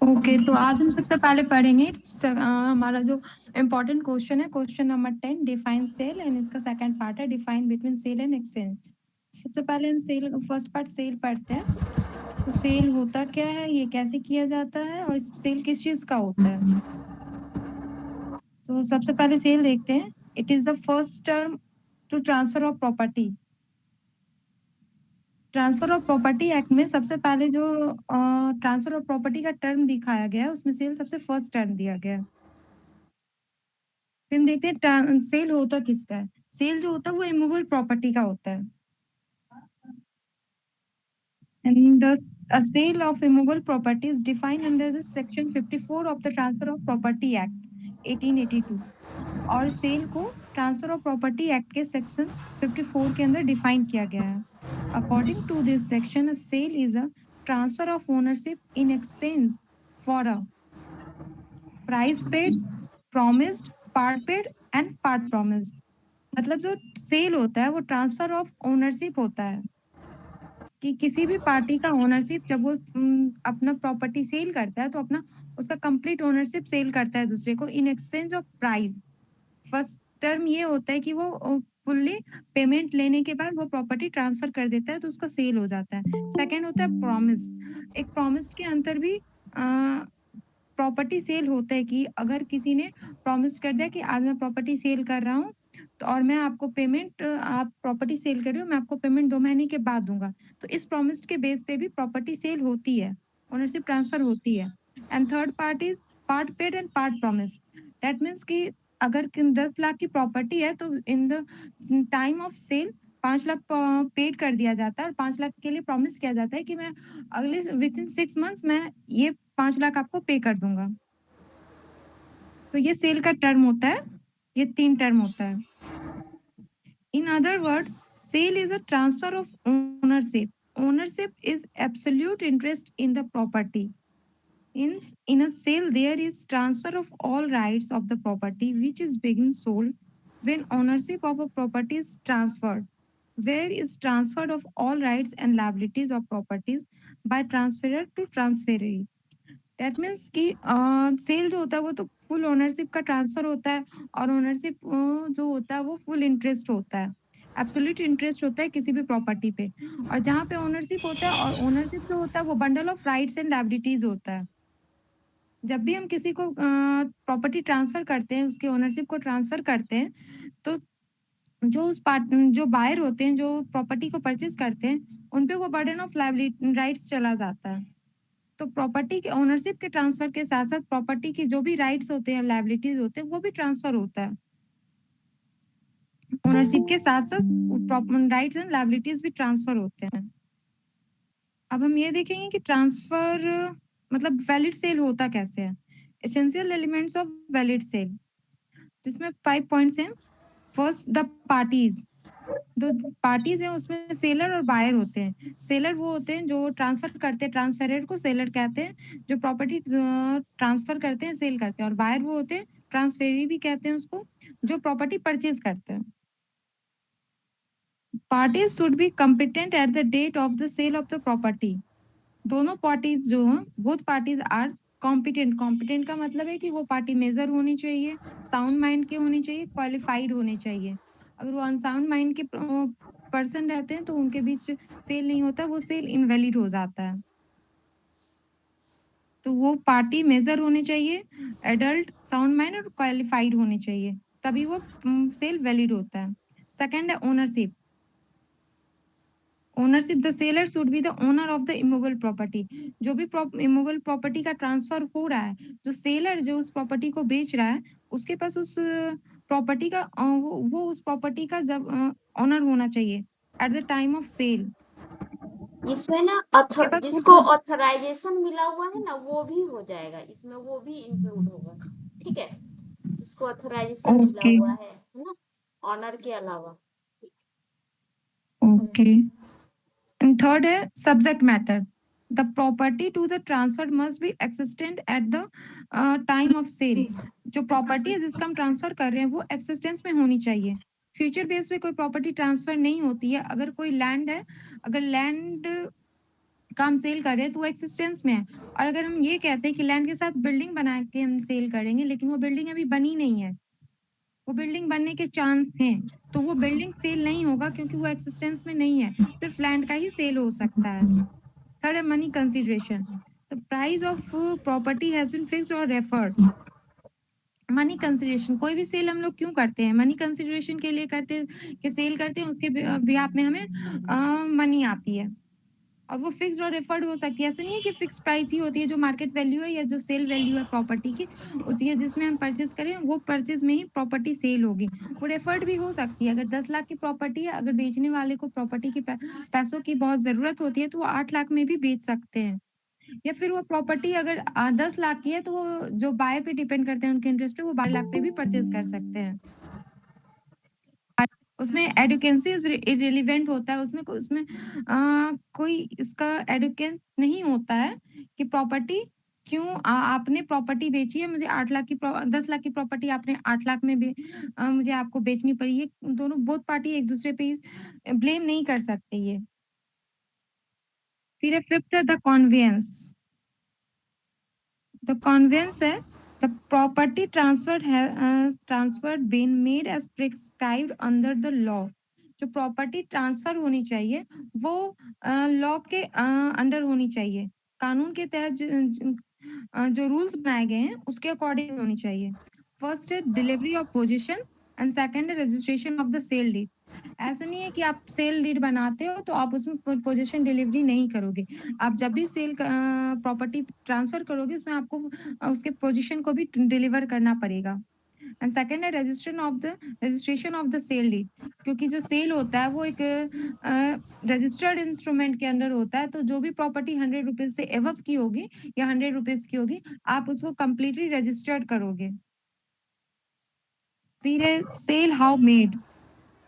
Okay, तो आज हम सबसे पहले पढ़ेंगे हमारा जो इम्पोर्टेंट क्वेश्चन है, question number 10, define sale, and इसका सेकंड पार्ट है define between sale and exchange. सबसे पहले हम सेल फर्स्ट पार्ट सेल पढ़ते हैं। तो सेल होता क्या है, ये कैसे किया जाता है, और सेल किस चीज का होता है। तो सबसे पहले सेल देखते हैं। It is the first term to transfer of property. Transfer of property act में सबसे पहले जो ट्रांसफर ऑफ प्रॉपर्टी का टर्म दिखाया गया है, उसमें सेल सबसे फर्स्ट टर्म दिया गया है। फिर हम देखते हैं सेल होता किसका है। सेल जो होता है वो इमूवेबल प्रॉपर्टी का होता है। And a sale of immovable property is defined under the section 54 of the Transfer of Property Act 1882। और सेल को ट्रांसफर ऑफ प्रॉपर्टी एक्ट के सेक्शन 54 के अंदर डिफाइन किया गया है। According to this section, a sale is a transfer of ownership in exchange for a price paid, promised, part paid and part promised। मतलब जो सेल होता है वो ट्रांसफर ऑफ ओनरशिप होता है कि किसी भी पार्टी का ओनरशिप जब वो अपना प्रॉपर्टी सेल करता है तो अपना उसका कंप्लीट ओनरशिप सेल करता है दूसरे को in exchange of price. First term ये होता है कि वो फुल्ली पेमेंट लेने के बाद वो प्रॉपर्टी ट्रांसफर कर देता है तो उसका सेल हो जाता है। सेकंड होता है प्रॉमिस। एक प्रॉमिस के अंदर भी प्रॉपर्टी सेल होता है कि अगर किसी ने प्रॉमिस कर दिया कि आज मैं प्रॉपर्टी सेल कर रहा हूँ तो और मैं आपको पेमेंट, आप प्रॉपर्टी सेल कर रही हो, मैं आपको पेमेंट 2 महीने के बाद दूंगा, तो इस प्रॉमिस के बेस पे भी प्रॉपर्टी सेल होती है, ओनरशिप ट्रांसफर होती है। And third part is part paid and part promise. That means कि अगर 10 लाख की प्रॉपर्टी है तो in the time of sale 5 lakh paid कर दिया जाता है और 5 लाख के लिए प्रॉमिस किया जाता है कि मैं अगले विद इन 6 मंथ्स मैं ये 5 लाख आपको पे कर दूंगा। तो ये सेल का टर्म होता है, ये 3 टर्म होता है। In other words, sale is a transfer of ownership. Ownership is absolute interest in the property. In a sale, there is transfer of all rights of the property which is being sold when ownership of a property is transferred. Where is transferred of all rights and liabilities of properties by transferor to transferee. That means कि cell जो होता है वो तो full ownership का transfer होता है और ओनरशिप जो होता है वो फुल इंटरेस्ट होता है, एब्सोल्यूट इंटरेस्ट होता है किसी भी प्रॉपर्टी पे। और जहाँ पे ओनरशिप होता है और ओनरशिप जो होता है वो bundle of rights and liabilities होता है। जब भी हम किसी को प्रॉपर्टी ट्रांसफर करते हैं, उसकी ओनरशिप को ट्रांसफर करते हैं, तो जो उस पार्ट जो बायर होते हैं, जो प्रॉपर्टी को परचेज करते हैं, उन पे वो बर्डन ऑफ लायबिलिटी राइट्स चला जाता है। तो प्रॉपर्टी के ओनरशिप के ट्रांसफर के साथ साथ प्रॉपर्टी की जो भी राइट्स होते हैं, लायबिलिटीज होते हैं, वो भी ट्रांसफर होता है। ओनरशिप के साथ साथ राइट्स एंड लायबिलिटीज भी ट्रांसफर होते हैं। अब हम ये देखेंगे कि ट्रांसफर मतलब वैलिड सेल होता कैसे है। Essential elements of valid sale, जिसमें 5 पॉइंट्स हैं। First, the parties. दो पार्टीज हैं, उसमें सेलर और बायर होते हैं। सेलर वो होते हैं जो ट्रांसफर करते हैं, ट्रांसफरेर को सेलर कहते हैं, जो प्रॉपर्टी ट्रांसफर करते हैं, सेल करते हैं। और बायर वो होते हैं, ट्रांसफेरी भी कहते हैं उसको, जो प्रॉपर्टी परचेज करते हैं। Parties should be competent at the date of the sale of the property. दोनों पार्टीज जो हैं, both parties are competent. Competent का मतलब है कि वो पार्टी मेजर होनी चाहिए, साउंड माइंड की होनी चाहिए, क्वालिफाइड होनी चाहिए। अगर वो अनसाउंड माइंड के पर्सन रहते हैं तो उनके बीच सेल नहीं होता, वो सेल इनवैलिड हो जाता है। तो वो पार्टी मेजर होनी चाहिए, एडल्ट, साउंड माइंड और क्वालिफाइड होनी चाहिए, तभी वो सेल वैलिड होता है। सेकंड है ownership. Ownership, the seller should be the owner of the immovable property. जो भी इमूवेबल प्रॉपर्टी का ट्रांसफर हो रहा है, जो सेलर जो उस प्रॉपर्टी को बेच रहा है, उसके पास उस प्रॉपर्टी का वो उस प्रॉपर्टी का जब ओनर होना चाहिए at the time of sale. इसमें ना उसके पास जिसको ऑथराइजेशन मिला हुआ है ना वो भी हो जाएगा, इसमें वो भी इंक्लूड होगा। ठीक है, जिसको ऑथराइजेशन मिला ओके हुआ है ना, ऑनर के अलावा। ओके। एंड थर्ड है subject matter. The property to the transfer must be existent at the time of sale. जो प्रॉपर्टी है जिसका हम ट्रांसफर कर रहे हैं वो एक्सिस्टेंस में होनी चाहिए। फ्यूचर बेस पे कोई प्रॉपर्टी ट्रांसफर नहीं होती है। अगर कोई लैंड है, अगर लैंड का हम सेल कर रहे हैं तो वो एक्सिस्टेंस में है। और अगर हम ये कहते हैं कि लैंड के साथ बिल्डिंग बना के हम सेल करेंगे, लेकिन वो बिल्डिंग अभी बनी नहीं है, वो बिल्डिंग बनने के चांस हैं, तो वो बिल्डिंग सेल नहीं होगा क्योंकि वो एक्सिस्टेंस में नहीं है, सिर्फ लैंड का ही सेल हो सकता है। थर्ड है money consideration. The price of property has been fixed और रेफर्ड। मनी कंसिडरेशन, कोई भी सेल हम लोग क्यों करते हैं? मनी कंसिडरेशन के लिए करते हैं कि सेल करते हैं, उसके बिहाफ में हमें मनी आती है, और वो फिक्स्ड और रेफर्ड हो सकती है। ऐसा नहीं है कि फिक्स प्राइस ही होती है, जो मार्केट वैल्यू है या जो सेल वैल्यू है प्रॉपर्टी की, उसी जिसमें हम परचेज करें वो परचेज में ही प्रॉपर्टी सेल होगी। वो रेफर्ड भी हो सकती है। अगर 10 लाख की प्रॉपर्टी है, अगर बेचने वाले को प्रॉपर्टी की पैसों की बहुत जरूरत होती है तो वो 8 लाख में भी बेच सकते हैं। या फिर वो प्रॉपर्टी अगर 10 लाख की है तो वो जो बायर पे डिपेंड करते हैं, उनके इंटरेस्ट पे, वो 12 लाख पे भी परचेज कर सकते हैं। उसमें एडुकेंसी इररिलेवेंट होता है, उसमें कोई इसका एडुकेंस नहीं होता है कि प्रॉपर्टी क्यों आपने प्रॉपर्टी बेची है, मुझे 8 लाख की 10 लाख की प्रॉपर्टी आपने 8 लाख में मुझे आपको बेचनी पड़ी है। दोनों बोथ पार्टी एक दूसरे पे ब्लेम नहीं कर सकते ये। फिर है फिफ्थ है द कॉन्वेंस। The conveyance है the property transferred has transferred been made as prescribed under the law। जो प्रॉपर्टी ट्रांसफर होनी चाहिए वो लॉ के अंडर होनी चाहिए, कानून के तहत जो रूल्स बनाए गए हैं उसके अकॉर्डिंग होनी चाहिए। फर्स्ट है delivery of position and second है registration of the sale deed. ऐसा नहीं है कि आप सेल डीड बनाते हो तो आप उसमें पोजीशन डिलीवरी नहीं करोगे। आप जब भी सेल प्रॉपर्टी ट्रांसफर करोगे उसमें आपको उसके पोजीशन को भी डिलीवर करना पड़ेगा। एंड सेकंड है registration of the sale deed. क्योंकि जो सेल होता है वो एक रजिस्टर्ड इंस्ट्रूमेंट के अंदर होता है, तो जो भी प्रॉपर्टी 100 रुपीज से एवब की होगी या 100 रुपीज की होगी, आप उसको कंप्लीटली रजिस्टर्ड करोगे। फिर है sale how made.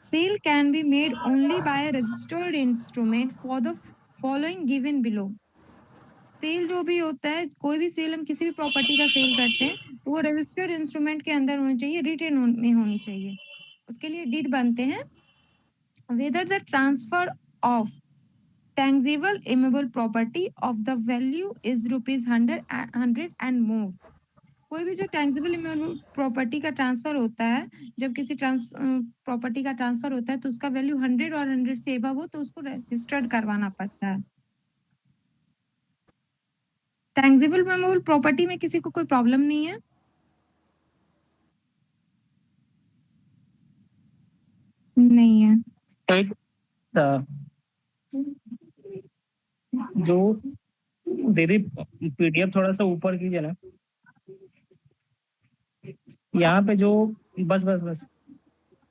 Sale can be made only by a registered instrument for the following given below। Sale जो भी होता है, कोई भी सेल, हम किसी भी प्रॉपर्टी का सेल करते हैं तो वो रजिस्टर्ड इंस्ट्रूमेंट के अंदर होनी चाहिए, रिटेन में होनी चाहिए। उसके लिए डीड बनते हैं। Whether the transfer of tangible immobile property of the value is rupees 100 and more। कोई भी जो टैंजिबल प्रॉपर्टी का ट्रांसफर होता है, जब किसी प्रॉपर्टी का ट्रांसफर होता है तो उसका वैल्यू 100 और 100 से एबव हो तो उसको रजिस्टर्ड करवाना पड़ता है। टैंजिबल मूवेबल प्रॉपर्टी में किसी को कोई प्रॉब्लम नहीं है? नहीं है। एक जो दीदी पीडीएफ थोड़ा सा ऊपर कीजिए ना, यहाँ पे जो बस बस बस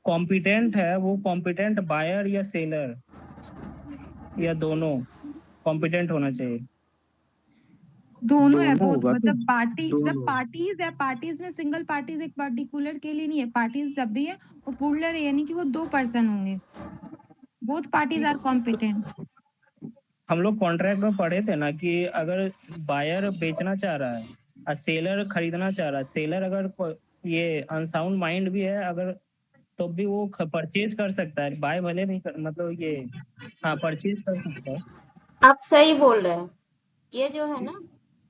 कॉम्पिटेंट है वो कॉम्पिटेंट बायर या सेलर या दोनों कॉम्पिटेंट होना चाहिए। दोनों है, दोनों बोथ, होगा मतलब तो पार्टी जब दोनों। पार्टीज है, पार्टीज में सिंगल पार्टीज एक पर्टिकुलर के लिए नहीं है, पार्टीज जब भी है वो पुलर है, यानी कि वो 2 पर्सन होंगे। Both parties are competent. हम लोग कॉन्ट्रैक्ट में पढ़े थे ना कि अगर बायर बेचना चाह रहा है और सेलर खरीदना चाह रहा है, सेलर अगर ये अनसाउंड माइंड भी है अगर, तो भी वो परचेज कर सकता है, बाय भले नहीं कर, मतलब ये हाँ परचेज कर सकता है। आप सही बोल रहे हैं। ये जो है ना,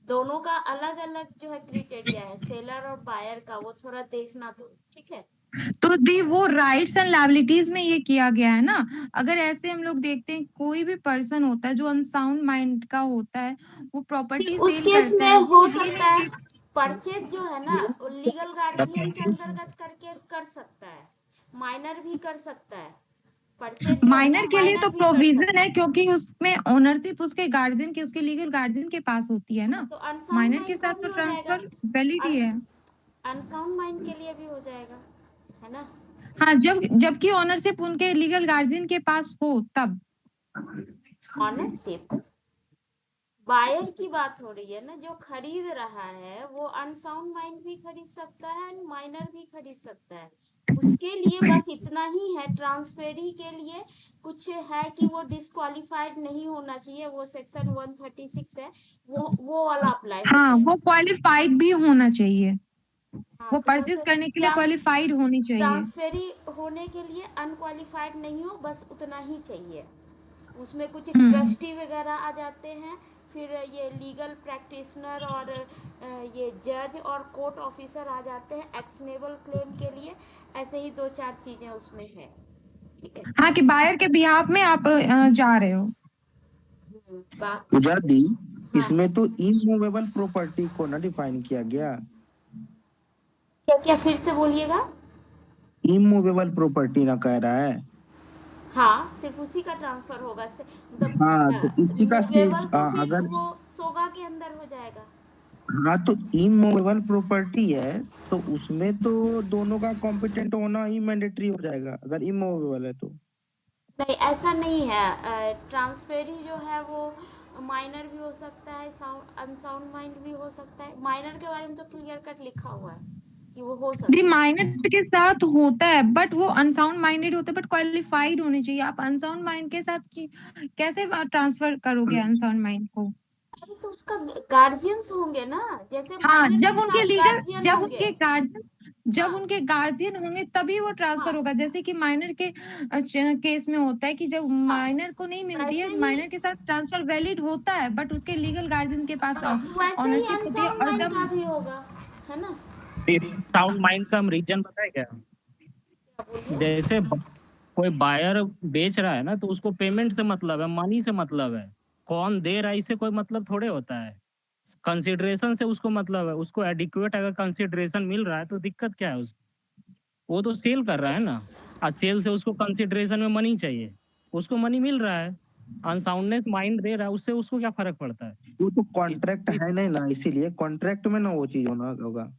दोनों का अलग अलग जो है क्राइटेरिया है, सेलर और बायर का, वो थोड़ा देखना तो ठीक है। तो दी वो राइट्स एंड लायबिलिटीज में ये किया गया है ना। अगर ऐसे हम लोग देखते हैं कोई भी पर्सन होता है जो अनसाउंड माइंड का होता है, वो प्रॉपर्टी उस सेल केस करता में है, हो वो ये सकता नहीं है कि परचेज जो है ना लीगल गार्जियन के अंतर्गत करके कर सकता है, माइनर भी कर सकता है। परचेज जो है ना माइनर के लिए तो माइनर भी कर प्रोविजन सकता है, क्योंकि उसमें ओनरशिप उसके गार्जियन की, उसके लीगल गार्जियन के पास होती है ना। तो अनसाउंड माइनर के माइंड का साथ भी तो हो जाएगा, ट्रांसफर वैलिड ही है। अनसाउंड माइंड के लिए भी हो जाएगा, है ना। हाँ, जबकि ओनरशिप उनके लीगल गार्जियन के पास हो तब। ऑनरशिप बायर की बात हो रही है ना, जो खरीद रहा है वो अनसाउंड माइंड भी खरीद सकता है, माइनर भी खरीद सकता है। उसके लिए बस इतना ही है, ट्रांसफेरी के लिए कुछ है कि वो डिस्क्वालिफाइड नहीं होना चाहिए, वो सेक्शन 136 है, वो वाला अप्लाई होता हाँ, है। वो क्वालिफाइड भी होना चाहिए, हाँ, वो तो परचेज करने के लिए क्वालिफाइड होनी चाहिए। ट्रांसफेरी होने के लिए अनक्वालिफाइड नहीं हो, बस उतना ही चाहिए। उसमें कुछ हम्म। ट्रस्टी वगैरह आ जाते हैं, फिर ये लीगल प्रैक्टिशनर और ये जज और कोर्ट ऑफिसर आ जाते हैं एक्शनेबल क्लेम के लिए। ऐसे ही 2-4 चीजें उसमें है। ठीक है। हाँ, कि बायर के बिहाफ में आप जा रहे हो। पूजा दी, हाँ इसमें तो इमूवेबल प्रॉपर्टी को ना डिफाइन किया गया। क्या क्या फिर से बोलिएगा। इमूवेबल प्रॉपर्टी ना कह रहा है। हाँ, सिर्फ उसी का ट्रांसफर होगा। हाँ, तो इसी का मूवेबल तो फिर अगर वो सोगा के अंदर हो जाएगा। हाँ, तो इमूवेबल प्रॉपर्टी है तो उसमें तो दोनों का कॉम्पिटेंट होना ही मैंडेटरी हो जाएगा अगर इमूवेबल है तो। नहीं, ऐसा नहीं है। ट्रांसफेरी जो है वो माइनर भी हो सकता है, अनसाउंड माइंड भी हो सकता है। माइनर के बारे में तो क्लियर कट लिखा हुआ है कि वो हो सकता दी है। माइनर के साथ होता है, बट वो अनसाउंड माइंडेड होते हैं, बट क्वालिफाइड होने चाहिए। आप अनसाउंड माइंड के साथ कैसे ट्रांसफर करोगे अनसाउंड माइंड को? अरे तो उसका गार्जियंस होंगे ना, जैसे हाँ, माइनर के साथ गार्जियन होंगे। जब हाँ उनके गार्जियन होंगे तभी वो ट्रांसफर हाँ, होगा। जैसे कि माइनर के केस में होता है कि जब हाँ माइनर को नहीं मिलती वैसे है, ही। माइनर के साथ ट्रांसफर वैलिड होता है, बट उसके लीगल गार्जियन के पास हाँ, तो वैसे ही ऑनरशिप होती है। अनसाउंड और माइंड जब का भी होगा, है ना। साउंड माइंड का हम रीजन पता है क्या? क्या बोलिए। जैसे कोई बायर बेच रहा है ना, तो उसको पेमेंट से मतलब है, मनी से मतलब है। कौन दे रहा है इससे कोई मतलब थोड़े होता है। कंसिडरेशन से उसको मतलब है। उसको एडिक्वेट अगर कंसिडरेशन मिल रहा है तो दिक्कत क्या है उसको? वो तो सेल कर रहा है ना, और सेल से उसको कंसिडरेशन में मनी चाहिए। उसको मनी मिल रहा है, अनसाउंडनेस माइंड दे रहा है, उससे उसको क्या फर्क पड़ता है? वो तो इस कॉन्ट्रैक्ट है नहीं ना, इसीलिए कॉन्ट्रैक्ट में ना वो चीज होना होगा।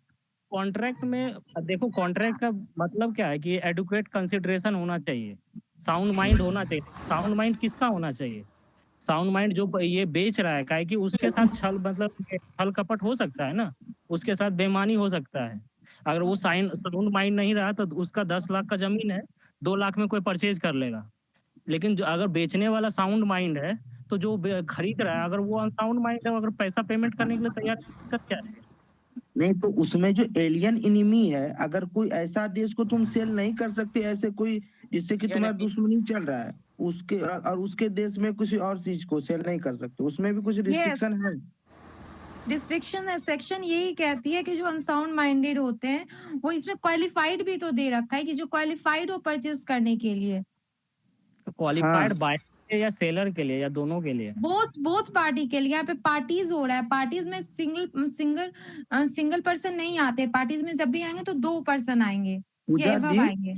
कॉन्ट्रैक्ट में देखो, कॉन्ट्रैक्ट का मतलब क्या है कि एडुकेट कंसिडरेशन होना चाहिए, साउंड माइंड होना चाहिए। साउंड माइंड किसका होना चाहिए? साउंड माइंड जो ये बेच रहा है, काहे कि उसके साथ छल मतलब छल कपट हो सकता है ना, उसके साथ बेईमानी हो सकता है। अगर वो साउंड माइंड नहीं रहा तो उसका 10 लाख का जमीन है, 2 लाख में कोई परचेज कर लेगा। लेकिन जो अगर बेचने वाला साउंड माइंड है, तो जो खरीद रहा है अगर वो अनसाउंड माइंड है, अगर पैसा पेमेंट करने के लिए तैयार है, दिक्कत क्या है? नहीं तो उसमें जो एलियन इनिमी है, अगर कोई ऐसा देश को तुम सेल नहीं कर सकते, ऐसे कोई जिससे कि तुम्हारा दुश्मनी चल रहा है उसके, और उसके देश में किसी और चीज को सेल नहीं कर सकते, उसमें भी कुछ यस, रिस्ट्रिक्शन है। डिस्ट्रिक्शन सेक्शन यही कहती है कि जो अनसाउंड माइंडेड होते हैं, वो इसमें क्वालिफाइड भी तो दे रखा है कि जो क्वालिफाइड हो परचेज करने के लिए। तो क्वालिफाइड हाँ, बायर के लिए या सेलर के लिए या दोनों के लिए? बोथ बोथ पार्टी के लिए। यहाँ पे पार्टीज हो रहा है। पार्टीज में सिंगल पर्सन नहीं आते। पार्टीज में जब भी आएंगे तो 2 पर्सन आएंगे या पूजा एबव जी, आएंगे।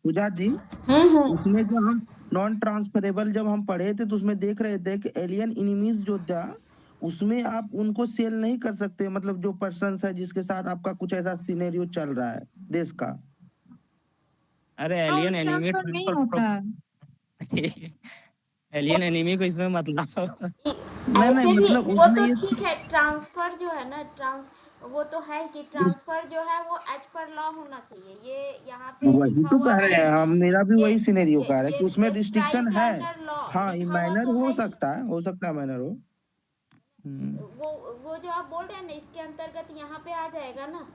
पूजा जी, हम्म। उसमें जो हम नॉन ट्रांसफरेबल जब हम पढ़े थे तो उसमें देख रहे थे कि एलियन इनिमीज जो था उसमें आप उनको सेल नहीं कर सकते, मतलब जो पर्सन है जिसके साथ आपका कुछ ऐसा सिनेरियो चल रहा है देश का। अरे हाँ, एलियन उनमें एनिमी ट्रांसफर नहीं होता है। एलियन एनिमी को इसमें मतलब नहीं नहीं, ऐसे भी मतलब वो उसमें तो ये ठीक है, ट्रांसफर जो है ना, वो तो है कि ट्रांसफर जो है वो एज पर लॉ होना चाहिए। ये यहाँ पे वही लिखा तो हुआ कह है रहे हैं कि हम, मेरा भी ये वही सिनेरियो ये कह रहा है ये कि उसमें एक रिस्ट्रिक्शन है। ट्राइटेनर लॉ हाँ, ये लिखा हुआ माइनर तो हो है ही। सकता है, हो सकता है माइनर हो। हम्म। वो जो आप बोल रहे हैं ना, इसके अंतर्गत यहाँ पे आ जाएगा ना।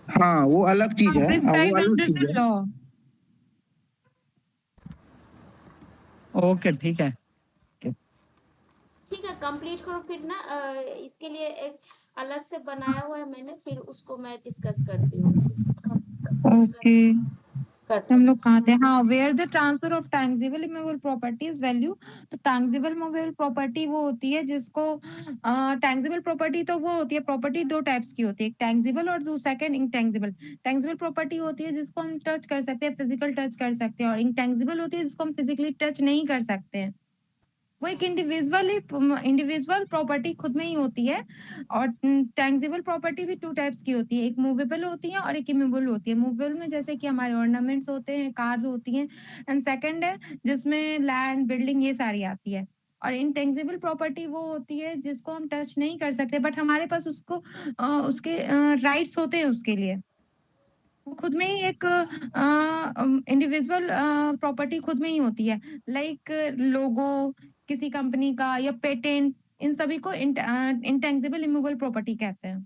हाँ, वो अलग चीज हाँ, है, हाँ वो प्रिस्क्राइब अलग अंडर चीज द है। लॉ। ओके ठीक है। ठीक है, कंप्लीट करो फिर ना। इसके लिए एक अलग से बनाया हुआ है मैंने, फिर उसको मैं डिस्कस करती हूँ। ओके, कर हम लो। लोग कहाँ थे? हाँ, where the transfer of tangible immovable properties value. तो टैंजिबल मूवेबल प्रॉपर्टी वो होती है जिसको टैंजिबल प्रॉपर्टी तो वो होती है। प्रॉपर्टी 2 टाइप्स की होती है, एक टैंजिबल और सेकंड इंटैंजिबल। टैंजिबल प्रॉपर्टी होती है जिसको हम टच कर सकते हैं, फिजिकल टच कर सकते हैं, और इंटैंजिबल होती है जिसको हम फिजिकली टच नहीं कर सकते हैं। वो एक इंडिविजुअल प्रॉपर्टी खुद में ही होती है। और टैंजिबल प्रॉपर्टी भी 2 टाइप्स की होती है, एक मूवेबल होती है और एक इमूवेबल होती है। मूवेबल में जैसे कि हमारे ऑर्नामेंट्स होते हैं, कार्स होती हैं। एंड सेकंड है जिसमें लैंड, बिल्डिंग ये सारी आती है। और इंटेंजिबल प्रॉपर्टी वो होती है जिसको हम टच नहीं कर सकते, बट हमारे पास उसके राइट्स होते हैं उसके लिए। वो खुद में ही एक इंडिविजुअल प्रॉपर्टी खुद में ही होती है। लाइक लोगो किसी कंपनी का या पेटेंट, इन सभी को इंटेंजिबल इमूवेबल प्रॉपर्टी कहते हैं।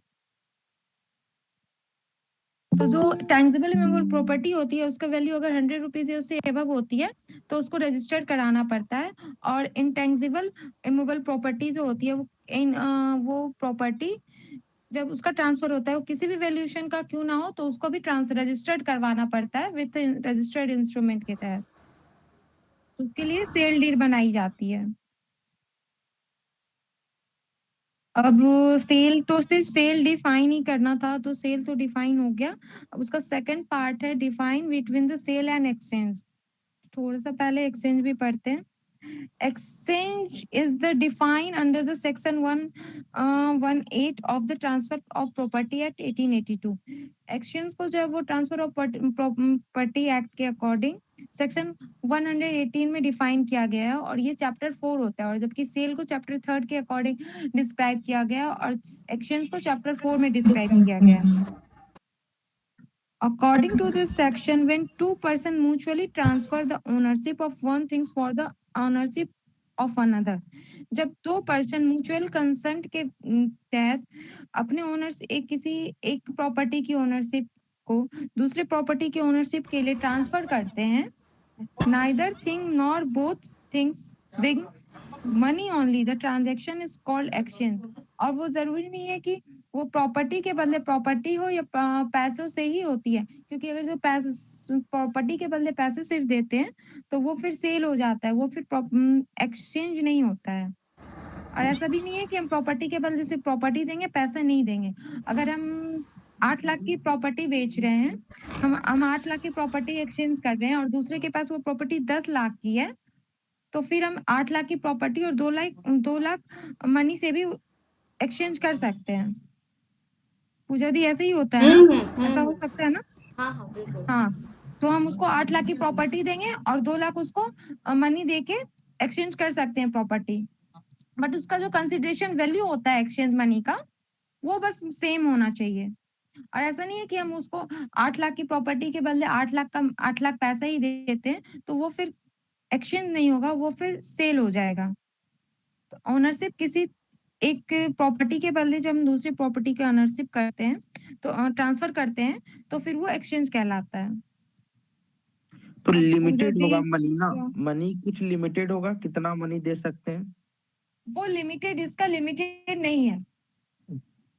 तो जो टैंजिबल इमूवेबल प्रॉपर्टी होती है उसका वैल्यू अगर 100 रुपीज या उससे एबव होती है तो उसको रजिस्टर्ड कराना पड़ता है। और इंटेंजिबल इमूवेबल प्रॉपर्टी जो होती है वो प्रॉपर्टी जब उसका ट्रांसफर होता है वो किसी भी वैल्यूएशन का क्यों ना हो तो उसको भी रजिस्टर्ड करवाना पड़ता है विथ रजिस्टर्ड इंस्ट्रूमेंट के तहत। तो उसके लिए सेल डीड बनाई जाती है। अब सेल तो सिर्फ सेल डिफाइन ही करना था तो सेल तो डिफाइन हो गया। अब उसका सेकंड पार्ट है define between the sale and exchange. थोड़ा सा पहले एक्सचेंज भी पढ़ते हैं। Exchange is the defined under the section 118 of the Transfer of Property Act 1882. Exchange को जब वो ट्रांसफर ऑफ प्रॉपर्टी एक्ट के अकॉर्डिंग सेक्शन 118 में डिफाइन किया गया है और ये चैप्टर 4 होता है। और जबकि सेल को चैप्टर 3 के अकॉर्डिंग डिस्क्राइब किया गया और एक्सचेंज को चैप्टर 4 में डिस्क्राइब किया गया है। According to this section, when two persons mutually transfer the ownership of one thing for the ownership of another, जब दो पर्सन म्यूचुअल कंसेंट के तहत अपने ओनर्स एक प्रॉपर्टी की ओनरशिप को दूसरे प्रॉपर्टी की ओनरशिप के लिए ट्रांसफर करते हैं, neither thing nor both things being money only, the transaction is called exchange। और वो जरूरी नहीं है कि वो प्रॉपर्टी के बदले प्रॉपर्टी हो या पैसों से ही होती है, क्योंकि अगर जो पैसे प्रॉपर्टी के बदले पैसे सिर्फ देते हैं तो वो फिर सेल हो जाता है, वो फिर एक्सचेंज नहीं होता है। और ऐसा भी नहीं है कि हम प्रॉपर्टी के बदले सिर्फ प्रॉपर्टी देंगे पैसे नहीं देंगे। अगर हम 8 लाख की प्रॉपर्टी बेच रहे हैं, हम 8 लाख की प्रॉपर्टी एक्सचेंज कर रहे हैं और दूसरे के पास वो प्रॉपर्टी 10 लाख की है, तो फिर हम 8 लाख की प्रॉपर्टी और 2 लाख मनी से भी एक्सचेंज कर सकते हैं। पूजा दी ऐसे ही होता है ना, ऐसा हो सकता है ना? हाँ हाँ बिल्कुल। हाँ, तो हम उसको 8 लाख की प्रॉपर्टी देंगे और 2 लाख उसको मनी दे के एक्सचेंज कर सकते हैं प्रॉपर्टी। बट उसका जो कंसिडरेशन वैल्यू होता है एक्सचेंज मनी का वो बस सेम होना चाहिए। और ऐसा नहीं है कि हम उसको 8 लाख की प्रॉपर्टी के बदले 8 लाख पैसा ही देते हैं तो वो फिर एक्सचेंज नहीं होगा, वो फिर सेल हो जाएगा। तो ओनरशिप किसी एक प्रॉपर्टी के बदले जब हम दूसरी प्रॉपर्टी की ओनरशिप करते हैं तो ट्रांसफर करते हैं तो फिर वो एक्सचेंज कहलाता है। तो लिमिटेड पूजा होगा दी मनी ना, मनी कुछ लिमिटेड होगा, कितना मनी दे सकते हैं? वो लिमिटेड, इसका लिमिटेड नहीं है।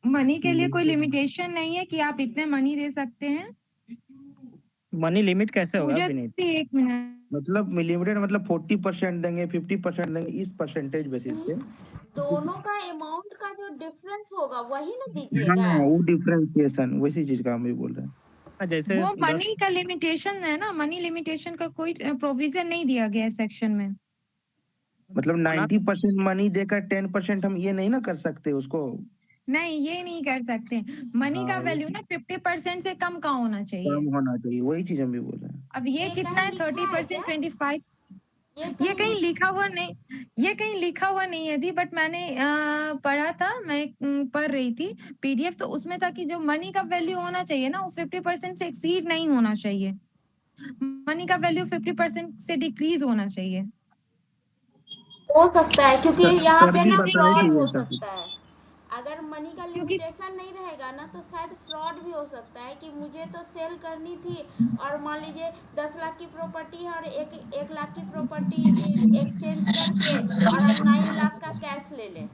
मनी के लिए कोई लिमिटेशन नहीं है कि आप इतने मनी दे सकते हैं। मनी लिमिट कैसे होगा पूजा विनीत? दी एक मिनट, मतलब लिमिटेड मतलब 40% देंगे, 50% देंगे, इस परसेंटेज बेसिस पे। दोनों का अमाउंट का जो डिफरेंस होगा वही ना हाँ दीजिएगा। वो डिफरेंशिएशन वैसी चीज का हम भी बोल रहे हैं। जैसे वो मनी का लिमिटेशन है ना, मनी लिमिटेशन का कोई प्रोविजन नहीं दिया गया है सेक्शन में। मतलब 90% मनी देकर 10% हम ये नहीं ना कर सकते उसको। नहीं, ये नहीं कर सकते। मनी का वैल्यू ना 50% से कम का होना चाहिए। कम होना चाहिए, वही चीज हम भी बोल रहे हैं। अब ये कितना है? 30%, 25। ये कहीं लिखा हुआ नहीं है दी, बट मैंने पढ़ा था, मैं पढ़ रही थी पीडीएफ, तो उसमें था कि जो मनी का वैल्यू होना चाहिए ना वो 50% से एक्सीड नहीं होना चाहिए। मनी का वैल्यू 50% से डिक्रीज होना चाहिए। हो सकता है क्योंकि यहाँ पे ना बताए फ्रॉड थे हो ऐसा कुछ। सकता है। अगर मनी का क्योंकि लिमिटेशन नहीं रहेगा ना तो शायद फ्रॉड भी हो सकता है कि मुझे तो सेल करनी थी और मान लीजिए 10 लाख की प्रॉपर्टी है और 1 लाख की प्रॉपर्टी एक्सचेंज करके और हम 9 लाख का कैश ले लें,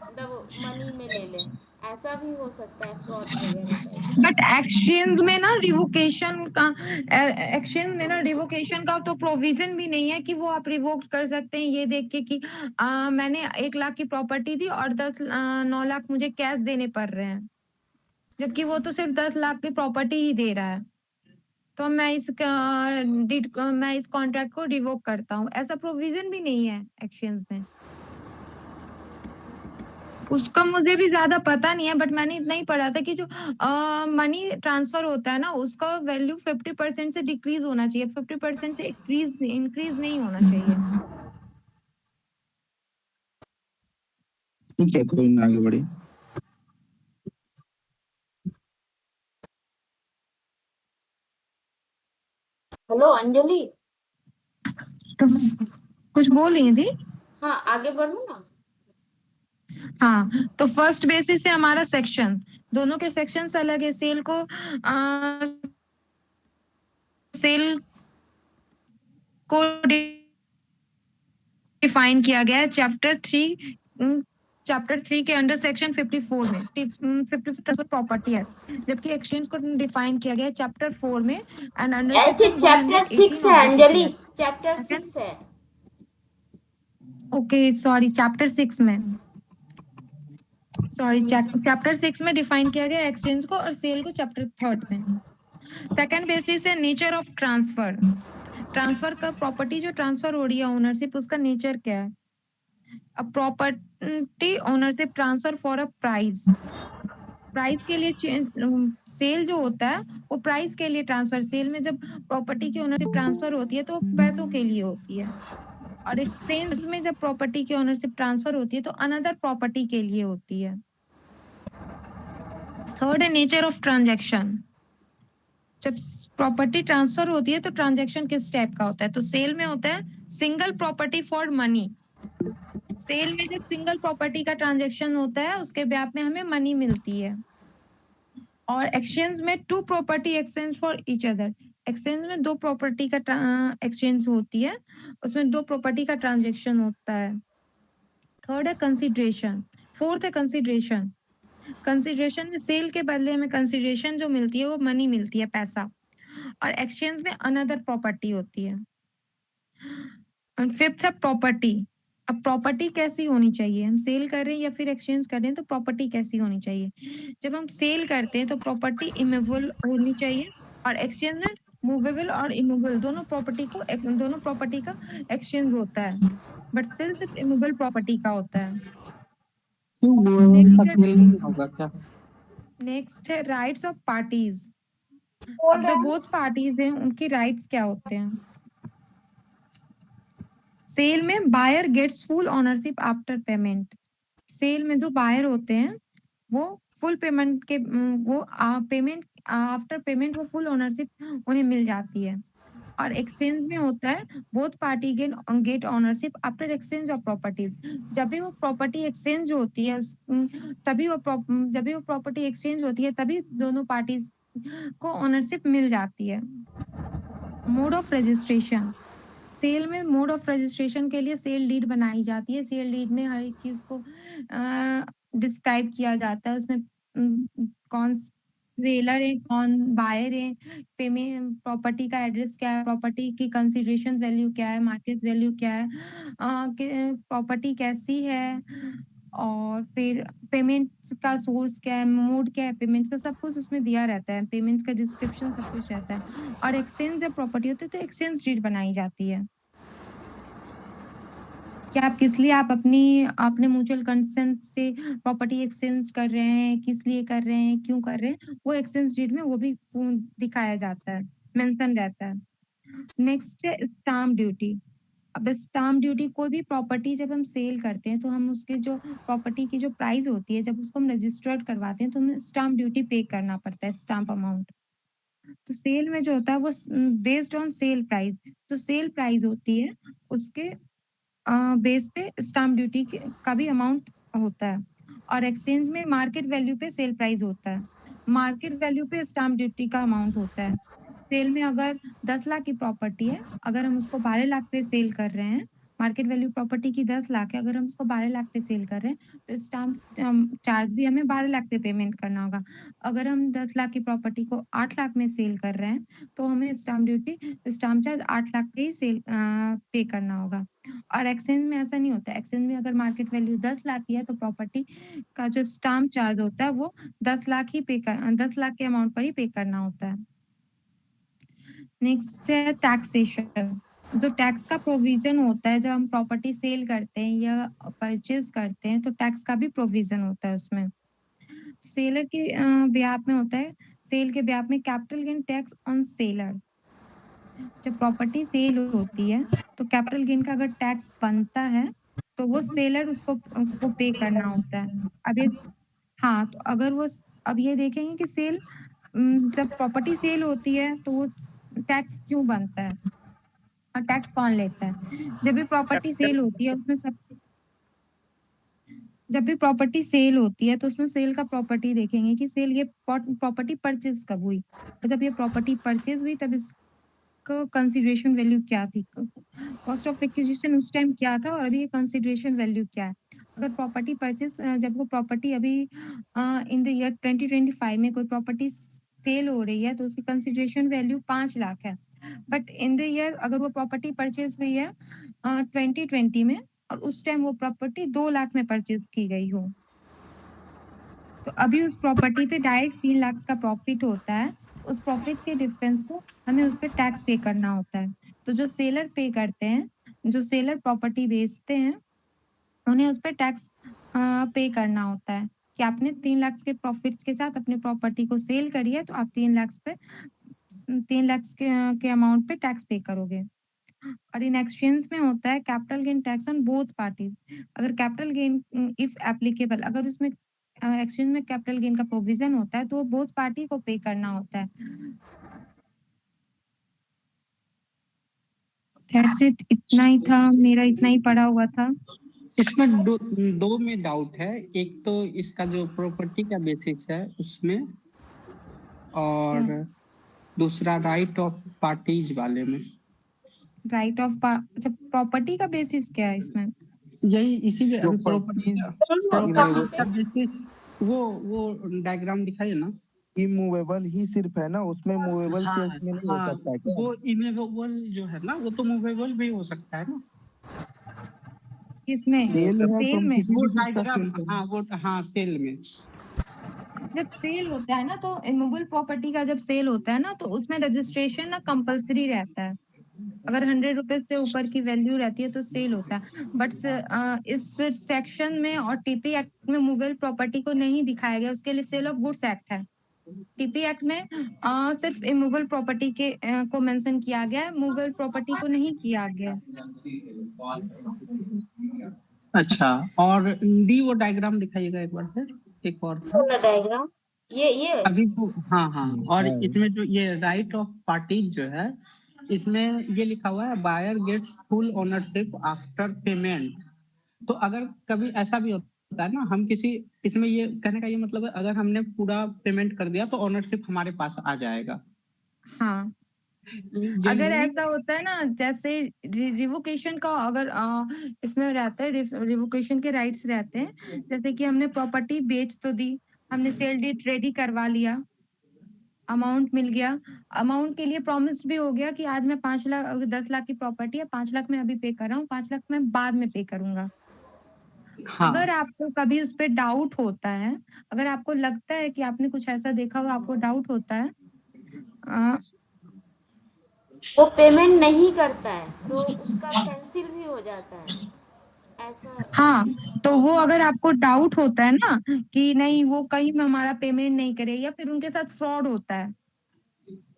मतलब मनी में ले लें, ऐसा भी हो सकता है फ्रॉड वगैरह टाइप। बट एक्सचेंज में ना रिवोकेशन का तो प्रोविजन भी नहीं है कि वो आप रिवोक कर सकते हैं ये देख के कि मैंने 1 लाख की प्रॉपर्टी दी और 9 लाख मुझे कैश देने पड़ रहे हैं, जबकि वो तो सिर्फ 10 लाख की प्रॉपर्टी ही दे रहा है। तो मैं इस कॉन्ट्रैक्ट को रिवोक करता हूँ, ऐसा प्रोविजन भी नहीं है एक्सचेंज में। उसका मुझे भी ज्यादा पता नहीं है, बट मैंने इतना ही पढ़ा था कि जो मनी ट्रांसफर होता है ना उसका वैल्यू 50% से डिक्रीज होना चाहिए, 50% से इंक्रीज नहीं होना चाहिए। ठीक है, कोई ना, आगे बढ़े। हेलो अंजलि। तो कुछ बोल रही थी? हाँ आगे बढ़ो ना। हाँ, तो फर्स्ट बेसिस है हमारा सेक्शन दोनों के सेक्शंस अलग है। सेल को डिफाइन किया गया है चैप्टर 3 के अंडर सेक्शन 54 में 54 प्रॉपर्टी है, जबकि एक्सचेंज को डिफाइन किया गया है चैप्टर 4 में एंड अंडर सेक्शन चैप्टर 6 है अंजलि, चैप्टर 6 है। ओके सॉरी, चैप्टर 6 में चैप्टर 6 में डिफाइन किया गया एक्सचेंज को और सेल को चैप्टर 3 में। सेकंड बेसिस है नेचर ऑफ ट्रांसफर का प्रॉपर्टी जो ट्रांसफर हो रही है ओनरशिप, उसका नेचर क्या है। A property ownership transfer for a price के लिए सेल जो होता है वो प्राइस के लिए ट्रांसफर। सेल में जब प्रॉपर्टी की ओनरशिप ट्रांसफर होती है तो वो पैसों के लिए होती है, और एक्सचेंज में जब प्रॉपर्टी की ओनरशिप ट्रांसफर होती है तो अनदर प्रॉपर्टी के लिए होती है। थर्ड है नेचर ऑफ ट्रांजैक्शन। जब प्रॉपर्टी ट्रांसफर होती है तो ट्रांजैक्शन किस टाइप का होता है, तो सेल में होता है single property for money. Sale में जब सिंगल प्रॉपर्टी का ट्रांजैक्शन होता है उसके ब्याज में हमें मनी मिलती है। और एक्सचेंज में two property exchange for each other. Exchange में दो प्रॉपर्टी का एक्सचेंज होती है, उसमें दो प्रॉपर्टी का ट्रांजैक्शन होता है। थर्ड है कंसिडरेशन। फोर्थ है कंसिडरेशन। कंसिडरेशन में सेल के बदले हमें कंसिडरेशन जो मिलती है वो मनी मिलती है, पैसा, और एक्सचेंज में अनदर प्रॉपर्टी होती है। और फिफ्थ है प्रॉपर्टी। अब प्रॉपर्टी कैसी होनी चाहिए, हम सेल कर रहे हैं या फिर एक्सचेंज कर रहे हैं तो प्रॉपर्टी कैसी होनी चाहिए। जब हम सेल करते हैं तो प्रॉपर्टी इमूवेबल होनी चाहिए, और एक्सचेंज में मूवेबल और इमूवेबल दोनों प्रॉपर्टी का एक्सचेंज होता है, बट सेल सिर्फ इमूवेबल प्रॉपर्टी का होता है। क्यों वो इसका सेल नहीं होगा क्या? नेक्स्ट है राइट्स ऑफ पार्टीज। अब जो बोथ पार्टीज हैं उनकी राइट्स क्या होते हैं। सेल में buyer gets full ownership after payment. Sale में जो बायर होते हैं वो फुल पेमेंट के वो पेमेंट आफ्टर पेमेंट वो फुल ओनरशिप उन्हें मिल जाती है। और एक्सचेंज में होता है both party get ownership after exchange of properties. जब भी वो प्रॉपर्टी एक्सचेंज होती है जब भी वो प्रॉपर्टी एक्सचेंज होती है तभी दोनों पार्टीज को ओनरशिप मिल जाती है। Mode of registration. सेल में मोड ऑफ रजिस्ट्रेशन के लिए सेल डीड बनाई जाती है। सेल डीड में हर एक चीज को डिस्क्राइब किया जाता है। उसमें कौन सेलर है, कौन बायर है, पेमेंट, प्रॉपर्टी का एड्रेस क्या है, प्रॉपर्टी की कंसिडरेशन वैल्यू क्या है, मार्केट वैल्यू क्या है, प्रॉपर्टी कैसी है, और फिर पेमेंट का सोर्स क्या है, मोड क्या है पेमेंट का, सब कुछ उसमें दिया रहता है। पेमेंट का डिस्क्रिप्शन सब कुछ रहता है। और एक्सचेंज जब प्रॉपर्टी होती है तो एक्सचेंज डीड बनाई जाती है। क्या आप किस लिए आप अपने म्यूचुअल कंसेंट से प्रॉपर्टी एक्सचेंज कर रहे हैं, किस लिए कर रहे हैं, क्यों कर रहे हैं, वो एक्सचेंज डीड में वो भी दिखाया जाता है, मेंशन रहता है। नेक्स्ट है स्टाम्प ड्यूटी। अब स्टाम्प ड्यूटी, कोई भी प्रॉपर्टी जब हम सेल करते हैं तो हम उसके जो प्रॉपर्टी की जो प्राइस होती है, जब उसको हम रजिस्टर्ड करवाते हैं तो हमें स्टाम्प ड्यूटी पे करना पड़ता है, स्टाम्प अमाउंट। तो सेल में जो होता है वो बेस्ड ऑन सेल प्राइस, जो सेल प्राइस होती है उसके बेस पे स्टाम्प ड्यूटी का भी अमाउंट होता है। और एक्सचेंज में मार्केट वैल्यू पे सेल प्राइस होता है, मार्केट वैल्यू पे स्टाम्प ड्यूटी का अमाउंट होता है। सेल में अगर 10 लाख की प्रॉपर्टी है, अगर हम उसको 12 लाख पे सेल कर रहे हैं, मार्केट वैल्यू प्रॉपर्टी की 10 लाख है, अगर हम उसको 12 लाख पे सेल कर रहे हैं तो स्टाम्प चार्ज भी हमें 12 लाख पे पेमेंट करना होगा। अगर हम 10 लाख की प्रॉपर्टी को 8 लाख में सेल कर रहे हैं तो हमें स्टाम्प चार्ज 8 लाख पे ही पे करना होगा। और एक्सचेंज में ऐसा नहीं होता है। एक्सचेंज में अगर मार्केट वैल्यू 10 लाख की है तो प्रॉपर्टी का जो स्टाम्प चार्ज होता है वो 10 लाख के अमाउंट पर ही पे करना होता है। नेक्स्ट है टैक्सेशन। जो टैक्स का प्रोविजन होता है जब हम प्रॉपर्टी सेल करते हैं या परचेज करते हैं तो टैक्स का भी प्रोविजन होता है उसमें। सेलर के ब्याज में होता है, सेल के ब्याज में capital gain tax on seller. जब प्रॉपर्टी सेल होती है तो कैपिटल गेन का अगर टैक्स बनता है तो वो सेलर उसको को पे करना होता है। अब ये हाँ, तो अगर वो अब ये देखेंगे कि जब प्रॉपर्टी सेल होती है तो वो टैक्स क्यों बनता है और टैक्स कौन लेता है। जब भी प्रॉपर्टी सेल होती है उसमें सब जब भी प्रॉपर्टी सेल होती है तो उसमें सेल का प्रॉपर्टी देखेंगे कि सेल ये प्रॉपर्टी परचेज कब हुई, और जब ये प्रॉपर्टी परचेज हुई तब इसको कंसिडरेशन वैल्यू क्या थी, कॉस्ट ऑफ एक्विजिशन उस टाइम क्या था और अभी ये कंसिडरेशन वैल्यू क्या है। अगर प्रॉपर्टी परचेज जब वो प्रॉपर्टी अभी इन द ईयर 2025 में कोई प्रॉपर्टी सेल हो रही है तो उसकी कंसिडरेशन वैल्यू 5 लाख है, बट इन द ईयर अगर वो प्रॉपर्टी परचेज हुई है 2020 में और उस टाइम वो प्रॉपर्टी 2 लाख में परचेज की गई हो, तो अभी उस प्रॉपर्टी पे डायरेक्ट 3 लाख का प्रॉफिट होता है। उस प्रॉफिट्स के डिफरेंस को हमें उस पे टैक्स पे करना होता है। तो जो सेलर पे करते हैं, जो सेलर प्रॉपर्टी बेचते हैं, उन्हें उस पे टैक्स पे करना होता है कि आपने 3 लाख के प्रॉफिट्स के साथ अपनी प्रॉपर्टी को सेल करी है, तो आप 3 लाख पे 3 लाख के अमाउंट पे टैक्स पे करोगे। और इन एक्सचेंज में होता है capital gain tax on both parties. अगर कैपिटल गेन इफ एप्लीकेबल, अगर उसमें एक्सचेंज में कैपिटल गेन का प्रोविजन होता है तो वो बोथ पार्टी को पे करना होता है। दैट्स इट, इतना ही था, मेरा इतना ही पड़ा हुआ था। इसमें दो में डाउट है, एक तो इसका जो प्रॉपर्टी का बेसिस है उसमें, और दूसरा राइट ऑफ पार्टीज वाले में। राइट ऑफ अच्छा, प्रॉपर्टी का बेसिस क्या है इसमें? यही इसीलिए जो अभी प्रॉपर्टी कहाँ का पे? बेसिस वो डायग्राम दिखाइए ना। इमूवेबल ही सिर्फ है ना, उसमें मूवेबल हाँ सेल्स में नहीं हो हाँ, सकता है क्या? वो इमेबल जो है ना वो तो मूवेबल भी हो सकता है ना। किसमें? सेल है तो सेल हम में? किसी वो भी चीज का डायग्राम, सेल करें। हाँ वो, हाँ सेल में। जब सेल होता है ना तो इमूवेबल प्रॉपर्टी का जब सेल होता है ना तो उसमें रजिस्ट्रेशन ना कंपलसरी रहता है। अगर 100 रुपीज से ऊपर की वैल्यू रहती है तो सेल होता है, बट इस सेक्शन में और टीपी एक्ट में मूवेबल प्रॉपर्टी को नहीं दिखाया गया, उसके लिए सेल ऑफ गुड्स एक्ट है। टीपी एक्ट में सिर्फ इमूवेबल प्रॉपर्टी के को मेंशन किया गया है, मूवेबल प्रॉपर्टी को नहीं किया गया। अच्छा, और डी वो डायग्राम दिखाइएगा एक बार फिर, एक और था वाला डायग्राम, ये अभी तो। हाँ हाँ, और हाँ। इसमें जो ये राइट ऑफ पार्टीज जो है, इसमें ये लिखा हुआ है buyer gets full ownership after payment. तो अगर कभी ऐसा भी होता है ना, हम किसी, इसमें ये कहने का ये मतलब है अगर हमने पूरा पेमेंट कर दिया तो ओनरशिप हमारे पास आ जाएगा। हाँ, अगर जनरली ऐसा होता है ना, जैसे रिवोकेशन का अगर इसमें रहता है, रिवोकेशन के राइट्स रहते हैं, जैसे कि हमने प्रॉपर्टी बेच तो दी, हमने सेल डीड रेडी करवा लिया, अमाउंट मिल गया, अमाउंट के लिए प्रॉमिस भी हो गया कि आज मैं 5 लाख, अगर 10 लाख की प्रॉपर्टी है, 5 लाख मैं अभी पे कर रहा हूँ, 5 लाख मैं बाद में पे करूंगा। हाँ। अगर आपको कभी उस पे डाउट होता है, अगर आपको लगता है कि आपने कुछ ऐसा देखा हो, आपको डाउट होता है, अ, वो पेमेंट नहीं करता है तो उसका कैंसिल भी हो जाता है, ऐसा। हाँ, तो वो अगर आपको डाउट होता है ना कि नहीं वो कहीं में हमारा पेमेंट नहीं करे या फिर उनके साथ फ्रॉड होता है,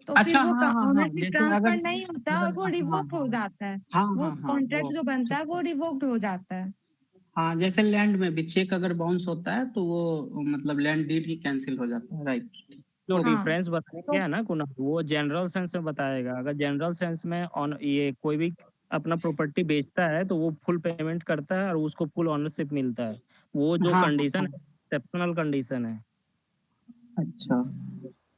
तो फिर अच्छा, वो हाँ हाँ हाँ, ओनरशिप जैसे ट्रांसफर अगर नहीं होता और अगर वो हाँ रिवोक्ड हो हाँ जाता है। हाँ वो हाँ हाँ वो, कॉन्ट्रैक्ट जो बनता है वो रिवोक्ड हो जाता है। हाँ जैसे लैंड में भी चेक अगर बाउंस होता है तो वो मतलब लैंड डीड ही कैंसिल हो जाता है, राइट। जो हाँ, डिफरेंस बताया तो गया ना कुना, वो जनरल सेंस में बताएगा। अगर जनरल सेंस में ऑन ये कोई भी अपना प्रॉपर्टी बेचता है तो वो फुल पेमेंट करता है और उसको फुल ओनरशिप मिलता है। वो जो हाँ हाँ कंडीशन हाँ, है, एक्सेप्शनल कंडीशन है। अच्छा,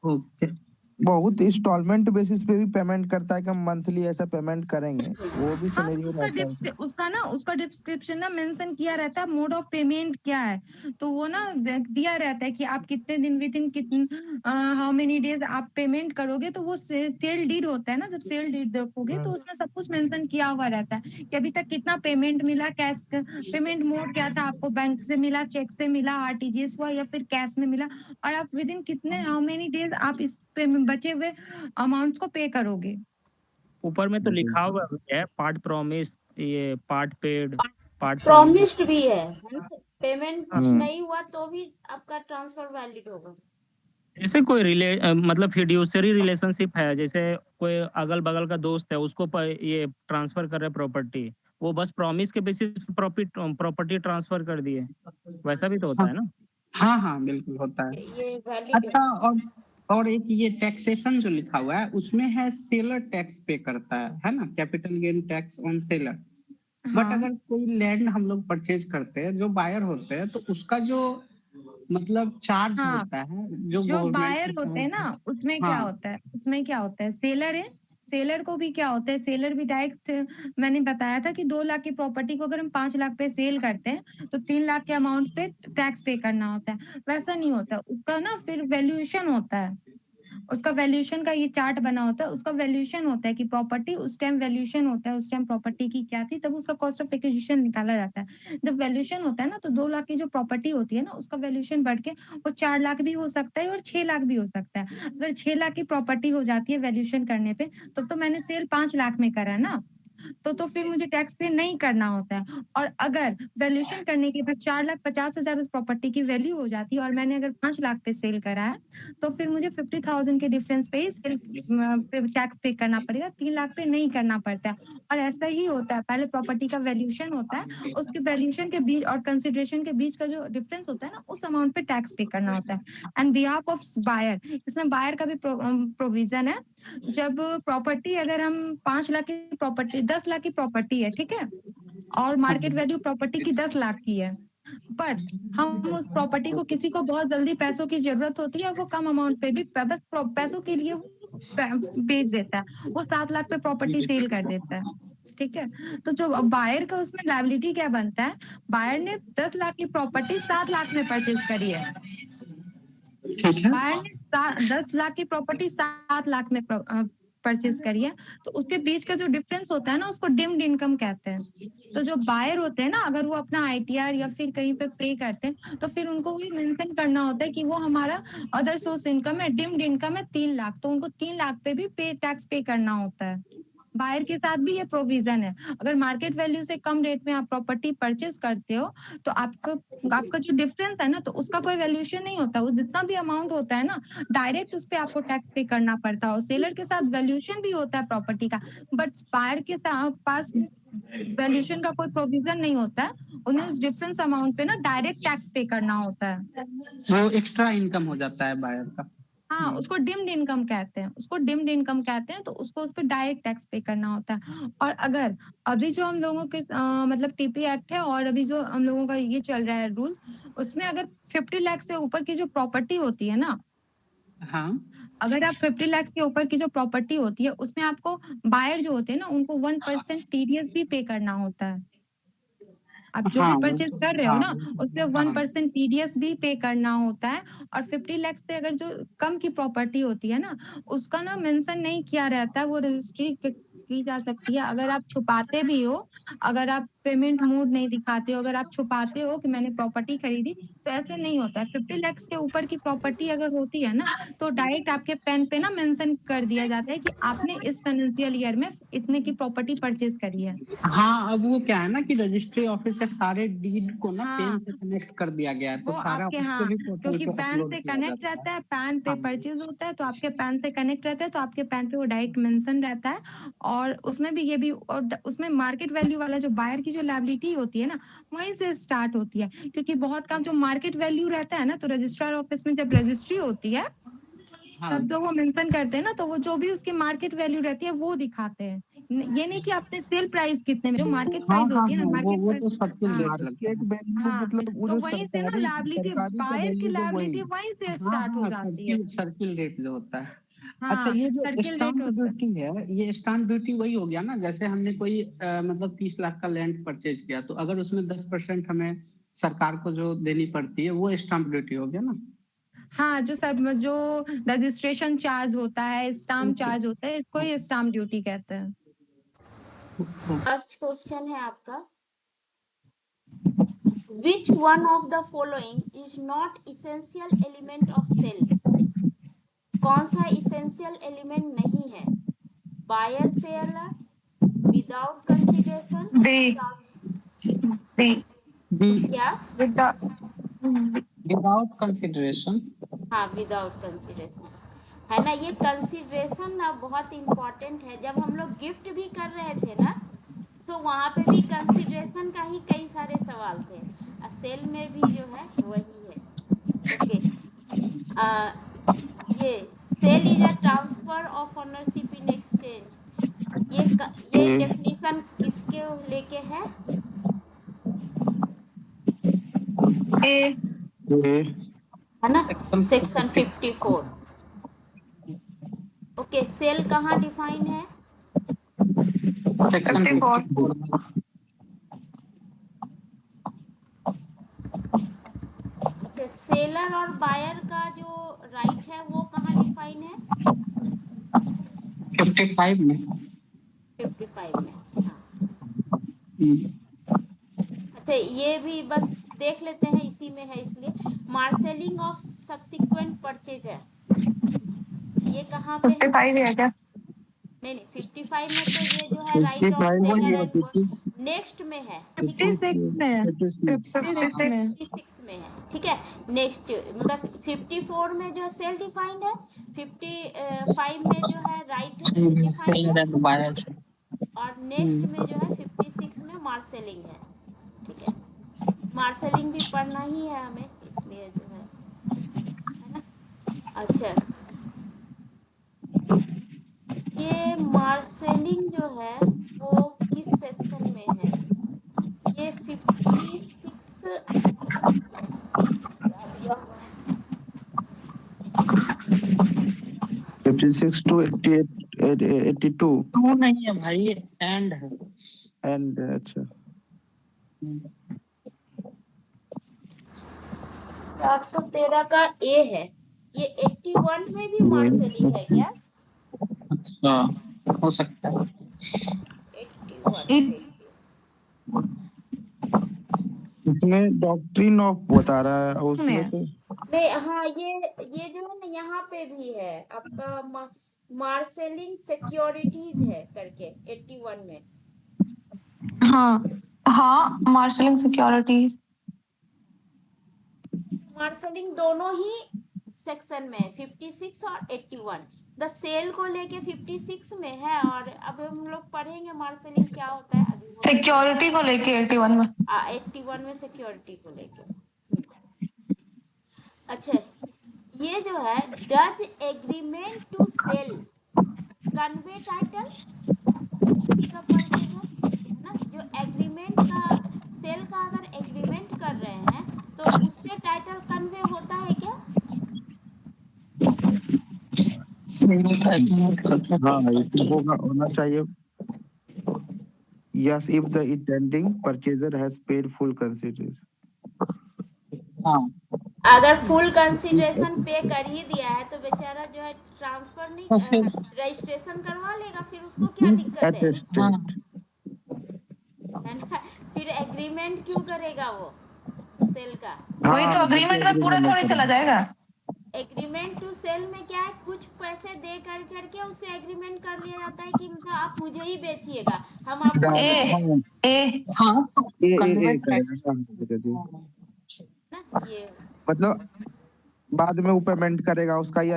ओके। बहुत इंस्टॉलमेंट बेसिस पे भी पेमेंट करता है कि हम मंथली ऐसा पेमेंट करेंगे, वो भी हाँ, सिनेरियो उसका रहता है उसमें। उसका डिस्क्रिप्शन ना मेंशन किया रहता है, मोड ऑफ पेमेंट क्या है, तो वो ना दिया रहता है कि आप कितने दिन विद इन कितने हाउ मेनी डेज आप पेमेंट करोगे, तो वो सेल डीड होता है ना, जब सेल डीड देखोगे तो उसमें सब कुछ मेंशन किया हुआ रहता है कि अभी तक कितना पेमेंट मिला, कैश पेमेंट मोड क्या था, आपको बैंक से मिला, चेक से मिला, आरटीजीएस हुआ या फिर कैश में मिला, और आप विद इन कितने हाउ मेनी डेज आप इस बचे हुए अमाउंट्स को पे करोगे। ऊपर में तो लिखा हुआ भी है, पार्ट प्रॉमिस, ये part paid, part promise. Promised भी है ना, पेमेंट कुछ हम्म। नहीं हुआ तो भी आपका ट्रांसफर वैलिड होगा। जैसे कोई मतलब फिड्यूसरी रिलेशनशिप है, जैसे कोई अगल बगल का दोस्त है, उसको ये ट्रांसफर कर रहे प्रॉपर्टी, वो बस प्रॉमिस के बेसिस प्रॉफिट प्रॉपर्टी ट्रांसफर कर दिए, वैसा भी तो होता हाँ है ना। हाँ हाँ, बिल्कुल होता है। ये वैलिड अच्छा, है। और एक ये टैक्सेशन जो लिखा हुआ है उसमें है सेलर टैक्स पे करता है ना, capital gain tax on seller. But हाँ अगर कोई लैंड हम लोग परचेज करते हैं, जो बायर होते हैं, तो उसका जो मतलब चार्ज हाँ होता है, जो जो गवर्नमेंट बायर का होते हैं चार्ज है। ना उसमें क्या हाँ होता है, उसमें क्या होता है, सेलर है, सेलर को भी क्या होता है, सेलर भी डायरेक्ट, मैंने बताया था कि 2 लाख की प्रॉपर्टी को अगर हम 5 लाख पे सेल करते हैं तो 3 लाख के अमाउंट पे टैक्स पे करना होता है। वैसा नहीं होता, उसका ना फिर वैल्यूएशन होता है, उसका वैल्यूएशन का ये चार्ट बना होता है, उसका वैल्यूएशन होता है कि प्रॉपर्टी उस टाइम वैल्यूएशन होता है, उस टाइम प्रॉपर्टी की क्या थी, तब उसका कॉस्ट ऑफ एक्विजिशन निकाला जाता है। जब वैल्यूएशन होता है ना तो 2 लाख की जो प्रॉपर्टी होती है ना उसका वैल्यूएशन बढ़ के वो 4 लाख भी हो सकता है और 6 लाख भी हो सकता है। अगर 6 लाख की प्रॉपर्टी हो जाती है वैल्यूएशन करने पे तब तो मैंने सेल 5 लाख में करा ना, तो फिर मुझे टैक्स पे नहीं करना होता है। और अगर वैल्यूएशन करने के बाद 4,50,000 उस प्रॉपर्टी की वैल्यू हो जाती है और मैंने अगर 5 लाख पे सेल करा है तो फिर मुझे 50,000 के डिफरेंस पे ही सेल पे टैक्स पे करना पड़ेगा, 3 लाख पे नहीं करना पड़ता है। और ऐसा ही होता है, पहले प्रॉपर्टी का वैल्यूएशन होता है, उसके वैल्यूएशन के बीच और कंसिडरेशन के बीच का जो डिफरेंस होता है ना उस अमाउंट पे टैक्स पे करना होता है। एंड बिहाफ ऑफ बायर, इसमें बायर का भी प्रोविजन है। जब प्रॉपर्टी अगर हम 5 लाख की प्रॉपर्टी 10 लाख की प्रॉपर्टी है, ठीक है, और मार्केट वैल्यू प्रॉपर्टी की 10 लाख की है, बट हम उस प्रॉपर्टी को किसी को बहुत जल्दी पैसों की जरूरत होती है, वो कम अमाउंट पे भी बस पैसों के लिए बेच देता है, वो 7 लाख पे प्रॉपर्टी सेल कर देता है। ठीक है, तो जो बायर का उसमें लायबिलिटी क्या बनता है, बायर ने 10 लाख की प्रॉपर्टी 7 लाख में परचेज करी है, ठीक है। बायर ने 10 लाख की प्रॉपर्टी 7 लाख में परचेज करी है, तो उसके बीच का जो डिफरेंस होता है ना उसको डिम्ड इनकम कहते हैं। तो जो बायर होते हैं ना अगर वो अपना आईटीआर या फिर कहीं पे पे करते हैं तो फिर उनको वही मेंशन करना होता है कि वो हमारा अदर सोर्स इनकम है, डिम्ड इनकम है 3 लाख, तो उनको 3 लाख पे भी टैक्स पे करना होता है। बायर के साथ भी ये प्रोविजन है, अगर मार्केट वैल्यू से कम रेट में आप प्रॉपर्टी परचेज करते हो तो आपका जो डिफरेंस है ना तो उसका कोई वैल्यूएशन नहीं होता, वो जितना भी अमाउंट होता है ना डायरेक्ट उस पे आपको टैक्स पे करना पड़ता है। और सेलर के साथ वैल्यूएशन भी होता है प्रॉपर्टी का, बट बायर के पास वैल्यूएशन का कोई प्रोविजन नहीं होता है, उन्हें उस डिफरेंस अमाउंट पे ना डायरेक्ट टैक्स पे करना होता है। वो एक्स्ट्रा इनकम हो जाता है बायर का। हाँ उसको डिम्ड इनकम कहते हैं, उसको डिम्ड इनकम कहते हैं, तो उसको उस पर डायरेक्ट टैक्स पे करना होता है। और अगर अभी जो हम लोगों के मतलब टीपी एक्ट है और अभी जो हम लोगों का ये चल रहा है रूल, उसमें अगर 50 लाख से ऊपर की जो प्रॉपर्टी होती है ना, हाँ अगर आप 50 लाख से ऊपर की जो प्रॉपर्टी होती है उसमें आपको बायर जो होते हैं ना उनको 1% टीडीएस भी पे करना होता है। आप जो हाँ भी वो परचेज तो कर रहे हो हाँ ना उसमें हाँ 1% टीडीएस भी पे करना होता है। और 50 लाख से अगर जो कम की प्रॉपर्टी होती है ना उसका ना मेंशन नहीं किया रहता है, वो रजिस्ट्री की जा सकती है अगर आप छुपाते भी हो, अगर आप पेमेंट मोड नहीं दिखाते हो, अगर आप छुपाते हो कि मैंने प्रॉपर्टी खरीदी, तो ऐसे नहीं होता है। 50 लाख के ऊपर की प्रॉपर्टी अगर होती है ना तो डायरेक्ट आपके पेन पे ना मेंशन कर दिया जाता है कि आपने इस फाइनेंशियल ईयर में इतने की प्रॉपर्टी परचेज करी है। हाँ। अब वो क्या है ना कि रजिस्ट्री ऑफिस से सारे डीड को ना पेन हाँ से कनेक्ट कर दिया गया है, तो वो सारा आपके, उस पे हाँ भी पोर्टल क्योंकि पे पैन अपलोड से किया कनेक्ट जाता है। रहता है, पैन पे हाँ परचेज होता है तो आपके पैन से कनेक्ट रहता है तो आपके पैन पे वो डायरेक्ट मेंशन रहता है। और उसमें भी ये भी और उसमें मार्केट वैल्यू वाला जो बायर की जो लायबिलिटी होती है ना वहीं से स्टार्ट होती है, क्योंकि बहुत काम जो मार्केट वैल्यू रहता है ना तो रजिस्ट्रार ऑफिस में जब रजिस्ट्री होती है हाँ तब जो वो मेंशन करते हैं ना तो वो जो भी उसकी मार्केट वैल्यू रहती है वो दिखाते हैं। ये नहीं कि आपने सेल प्राइस कितने में, जो मार्केट हाँ प्राइस हाँ होती है ना हाँ मार्केट वो प्राइस। तो सर्किल हाँ रेट लगता मार्केट है। वैल्यू हाँ मतलब वो तो जो वहीं से ना सरकारी लायबिलिटी सरकारी का बायर की वैल्यू तो वही। लायबिलिटी वहीं से हाँ स्टार्ट हो हाँ जाती है। सर्किल रेट जो होता है। अच्छा, हाँ ये जो सर्किल रेट स्टाम्प होता है। ड्यूटी है, ये स्टाम्प ड्यूटी वही हो गया ना, जैसे हमने कोई मतलब 30 लाख का लैंड परचेज किया तो अगर उसमें 10% हमें सरकार को जो देनी पड़ती है वो स्टाम्प ड्यूटी हो गया ना। हाँ जो सब जो रजिस्ट्रेशन चार्ज होता है, स्टाम्प चार्ज होता है, इसको ही स्टाम्प ड्यूटी कहते हैं। फर्स्ट क्वेश्चन है आपका, which one of the following is not essential element of sale? कौन सा essential element नहीं है? Buyer seller, without consideration, B B क्या? Without consideration. हाँ विदाउट कंसिडरेशन है ना। ये कंसिडरेशन ना बहुत इम्पोर्टेंट है। जब हम लोग गिफ्ट भी कर रहे थे ना तो वहाँ पे भी कंसिडरेशन का ही कई सारे सवाल थे, और सेल में भी जो है वही है। ओके, ये sale is a transfer of ownership in exchange, ये डेफिनेशन किसके लेके है ए है ना, सेक्शन 54। ओके, सेल कहाँ डिफाइन है? सेक्शन 54। अच्छा, सेलर और बायर का जो राइट है वो कहाँ डिफाइन है? 55 में। 55 में, हाँ। अच्छा, ये भी बस देख लेते हैं, इसी में है इसलिए। मार्सेलिंग ऑफ सब्सिक्वेंट परचेज है, ये कहाँ पे है? 55 है क्या? नहीं, 55 में तो ये जो है राइट ऑफ 55 सेलर या एंड नेक्स्ट में है, 56 में है। 56 56 में है, ठीक है। नेक्स्ट मतलब 54 में जो सेल डिफाइंड है, 55 में जो है राइट डिफाइंड सेलर है, एंड बायर। और नेक्स्ट में जो है 56 में मार्सेलिंग है, ठीक है। मार्सेलिंग भी पढ़ना ही है हमें, इसलिए जो है ना। अच्छा, ये मार्सेलिंग जो है वो किस सेक्शन में है? ये 56 56 to 82 टू नहीं है भाई, एंड है। एंड अच्छा 413 का ए है। ये 81 में भी मार्सेलिंग है क्या? अच्छा, हो सकता है। 81 इसमें डॉक्ट्रिन ऑफ बता रहा है, उसमें तो नहीं, हाँ, ये जो है ना, यहाँ पे भी है आपका मार्सेलिंग सिक्योरिटीज है करके 81 में। हाँ, मार्शलिंग सिक्योरिटी। मार्सेलिंग दोनों ही सेक्शन में है, 56 और 81। द सेल को लेके 56 में है, और अब हम लोग पढ़ेंगे मार्सेलिंग क्या होता है अभी। सिक्योरिटी को लेके 81 में। 81 में सिक्योरिटी को लेके। अच्छा, ये जो है does agreement to sale convey title का परचेज है ना। जो एग्रीमेंट का, सेल का अगर एग्रीमेंट कर रहे हैं तो उससे टाइटल कन्वे होता है क्या? हाँ ये तो होना चाहिए। Yes, if the intending purchaser has paid full consideration. हाँ, अगर फुल कंसीडरेशन पे कर ही दिया है तो बेचारा जो है ट्रांसफर नहीं, रजिस्ट्रेशन करवा लेगा, फिर उसको क्या If दिक्कत है attested, ना। फिर एग्रीमेंट क्यों करेगा वो सेल का? वही तो अग्रीमेंट में पूरा थोड़ी चला जाएगा। एग्रीमेंट टू सेल में क्या है, कुछ पैसे दे करके उससे एग्रीमेंट कर लिया जाता है कि मतलब आप मुझे ही बेचिएगा, हम आपको ना। ये मतलब बाद में वो पेमेंट करेगा उसका, या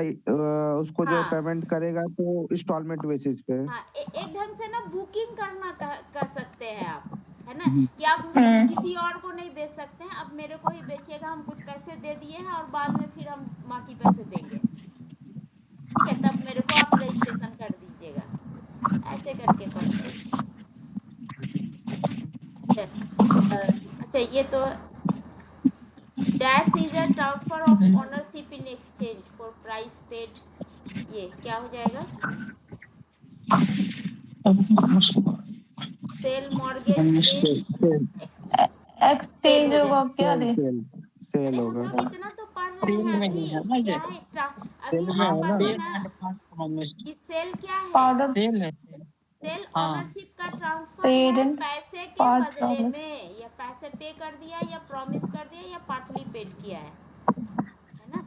उसको जो हाँ। पेमेंट करेगा तो इंस्टॉलमेंट बेसिस पे। हाँ, एक ढंग से ना बुकिंग करना कर सकते हैं आप, है ना, कि आप किसी और को नहीं बेच सकते हैं, अब मेरे को ही बेचिएगा, हम कुछ पैसे दे दिए हैं और बाद में फिर हम बाकी पैसे देंगे, ठीक है, तब मेरे को आप रजिस्ट्रेशन कर दीजिएगा, ऐसे करके करते हैं। अच्छा, ये तो dash is a transfer of ownership in exchange for price paid, ये क्या हो जाएगा? सेल मॉर्गेज एक्सचेंज होगा क्या? सेल अरे हम होगा। लोग इतना तो पढ़ रहे हैं अभी, क्या है अभी हम पढ़ रहे हैं ना कि सेल क्या है? सेल है। सेल हाँ। ओनरशिप का ट्रांसफर Paid है in पैसे के part बदले promise. में, या पैसे पे कर दिया, या प्रॉमिस कर दिया, या पार्टली पेड किया है ना।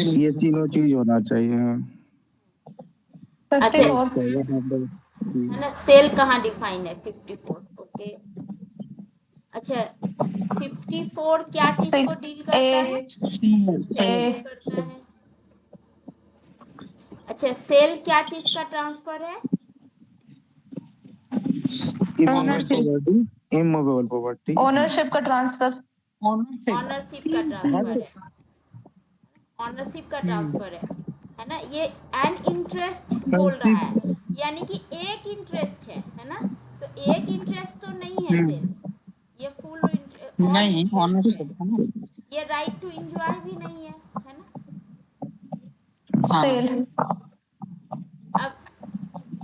ये तीनों चीज होना चाहिए। अच्छा, है ना। सेल कहाँ डिफाइन है? 54। ओके, अच्छा, 54 क्या चीज को डील करता है? सेल को करता है। अच्छा, सेल क्या चीज का ट्रांसफर है? इमूवेबल प्रॉपर्टी, ओनरशिप का ट्रांसफर। ऑनरशिप का ट्रांसफर है, ऑनरशिप का ट्रांसफर है ना। ये एन इंटरेस्ट बोल रहा है, यानी कि एक इंटरेस्ट है ना, तो एक इंटरेस्ट तो नहीं है सेल, ये फुल नहीं ऑनरशिप है ना, ये राइट टू एंजॉय भी नहीं है, है ना। हाँ अब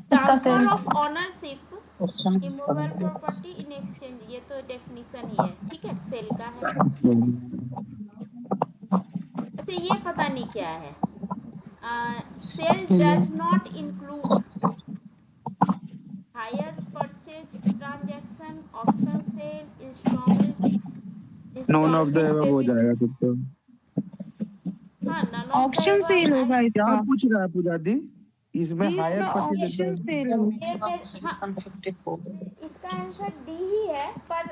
transfer of ownership question immovable property in exchange, ये तो डेफिनेशन ही है, ठीक है, सेल का है। अच्छा ये पता नहीं क्या है, sale does not include hire purchase transaction, auction sale, installment none of the above हो जाएगा फिर तो। हाँ none of the auction sale होगा क्या इसका। पूछ रहा है पूजा दी? इसमें दी हायर होगा, ऑक्शन सेल होगा। इसका आंसर डी ही है, पर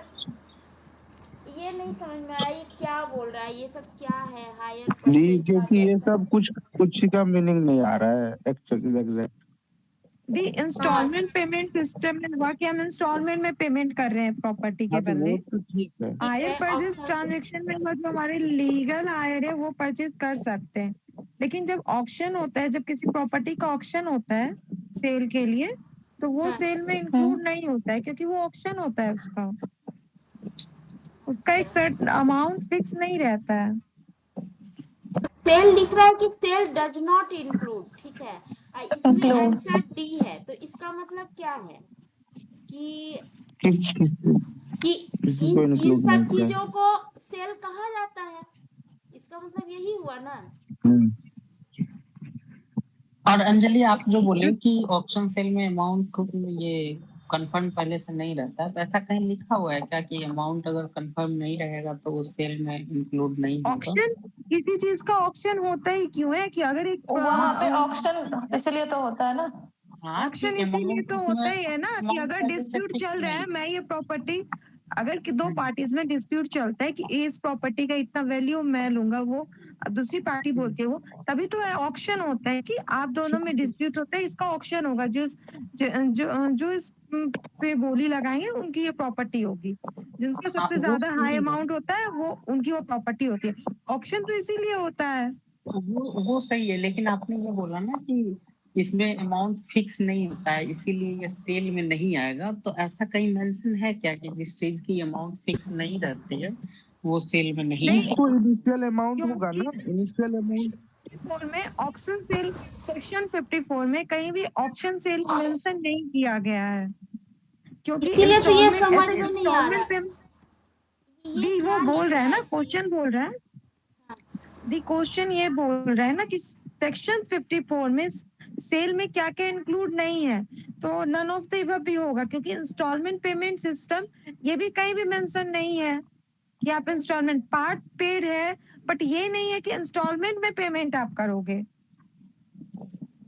ये नहीं समझ में आया ये क्या बोल रहा है, ये सब क्या है हायर दी, परचेज क्योंकि ये ट्रांजैक्शन। सब कुछ का मीनिंग नहीं आ रहा है एग्जैक्ट। दी इंस्टॉलमेंट पेमेंट सिस्टम में हुआ कि हम इंस्टॉलमेंट में पेमेंट कर रहे हैं प्रॉपर्टी के हाँ तो बदले। वो तो ठीक है। हायर परचेज ऑक्शन ट्रांजैक्शन में हुआ जो हमारे लीगल हायर है वो परचेज कर सकते हैं, लेकिन जब ऑक्शन होता है, जब किसी प्रॉपर्टी का ऑक्शन होता है सेल के लिए, तो वो हाँ। सेल में इंक्लूड नहीं होता है, क्योंकि वो ऑक्शन होता है उसका एक सर्टेन अमाउंट फिक्स नहीं रहता है। सेल लिख रहा है कि सेल डज नॉट इंक्लूड, ठीक है, इसमें आंसर डी है, तो इसका मतलब क्या है कि किसी को इन include नहीं सब होता है। चीजों को सेल कहा जाता है, इसका मतलब यही हुआ ना। और अंजलि आप जो बोले कि ऑप्शन सेल में अमाउंट ये कंफर्म पहले से नहीं रहता है, तो ऐसा कहीं लिखा हुआ है क्या कि अमाउंट अगर कंफर्म नहीं रहेगा तो वो सेल में इंक्लूड नहीं होगा? ऑक्शन, किसी चीज का ऑक्शन होता ही क्यों है कि अगर एक वहाँ पे ऑक्शन इसलिए तो होता है ना, हाँ ऑक्शन कि इसीलिए amount तो उसमें होता ही है ना कि amount अगर पहले से डिस्प्यूट fix चल रहा है, नहीं। मैं ये प्रॉपर्टी, अगर कि दो पार्टीज में डिस्प्यूट चलता है कि इस प्रॉपर्टी का इतना वैल्यू मैं लूंगा, वो दूसरी पार्टी बोलती है वो, तभी तो ऑक्शन होता है कि आप दोनों में डिस्प्यूट होता है, इसका ऑक्शन होगा, जो इस पे बोली लगाएंगे उनकी ये प्रॉपर्टी होगी, जिनका सबसे वो ज्यादा हाई सही है। अमाउंट होता है वो उनकी वो प्रॉपर्टी होती है। ऑक्शन तो इसीलिए होता है। वो सही है, लेकिन आपने ये बोला ना कि इसमें अमाउंट फिक्स नहीं होता है इसीलिए ये सेल में नहीं आएगा, तो ऐसा कहीं मेंशन है क्या कि जिस चीज की अमाउंट फिक्स नहीं रहती है वो सेल में नहीं नहीं, आएगा? तो इनिशियल अमाउंट होगा ना, क्योंकि इनिशियल अमाउंट 54 में ऑक्शन सेल, सेक्शन 54 में कहीं भी ऑप्शन सेल मेंशन नहीं किया गया है, क्योंकि इसीलिए तो ये समझ ऐसे में नहीं आ रहा इंस्टॉलमेंट पे ये दी क्या वो बोल लिख रहा है ना, है। क्वेश्चन बोल रहा है, दी क्वेश्चन ये बोल रहा है ना कि सेक्शन 54 में सेल में क्या क्या इंक्लूड नहीं है, तो नन ऑफ द अबव भी होगा, क्योंकि इंस्टॉलमेंट पेमेंट सिस्टम ये भी कहीं भी मेंशन नहीं है कि आप इंस्टॉलमेंट पार्ट पेड है, बट ये नहीं है कि इंस्टॉलमेंट में पेमेंट आप करोगे।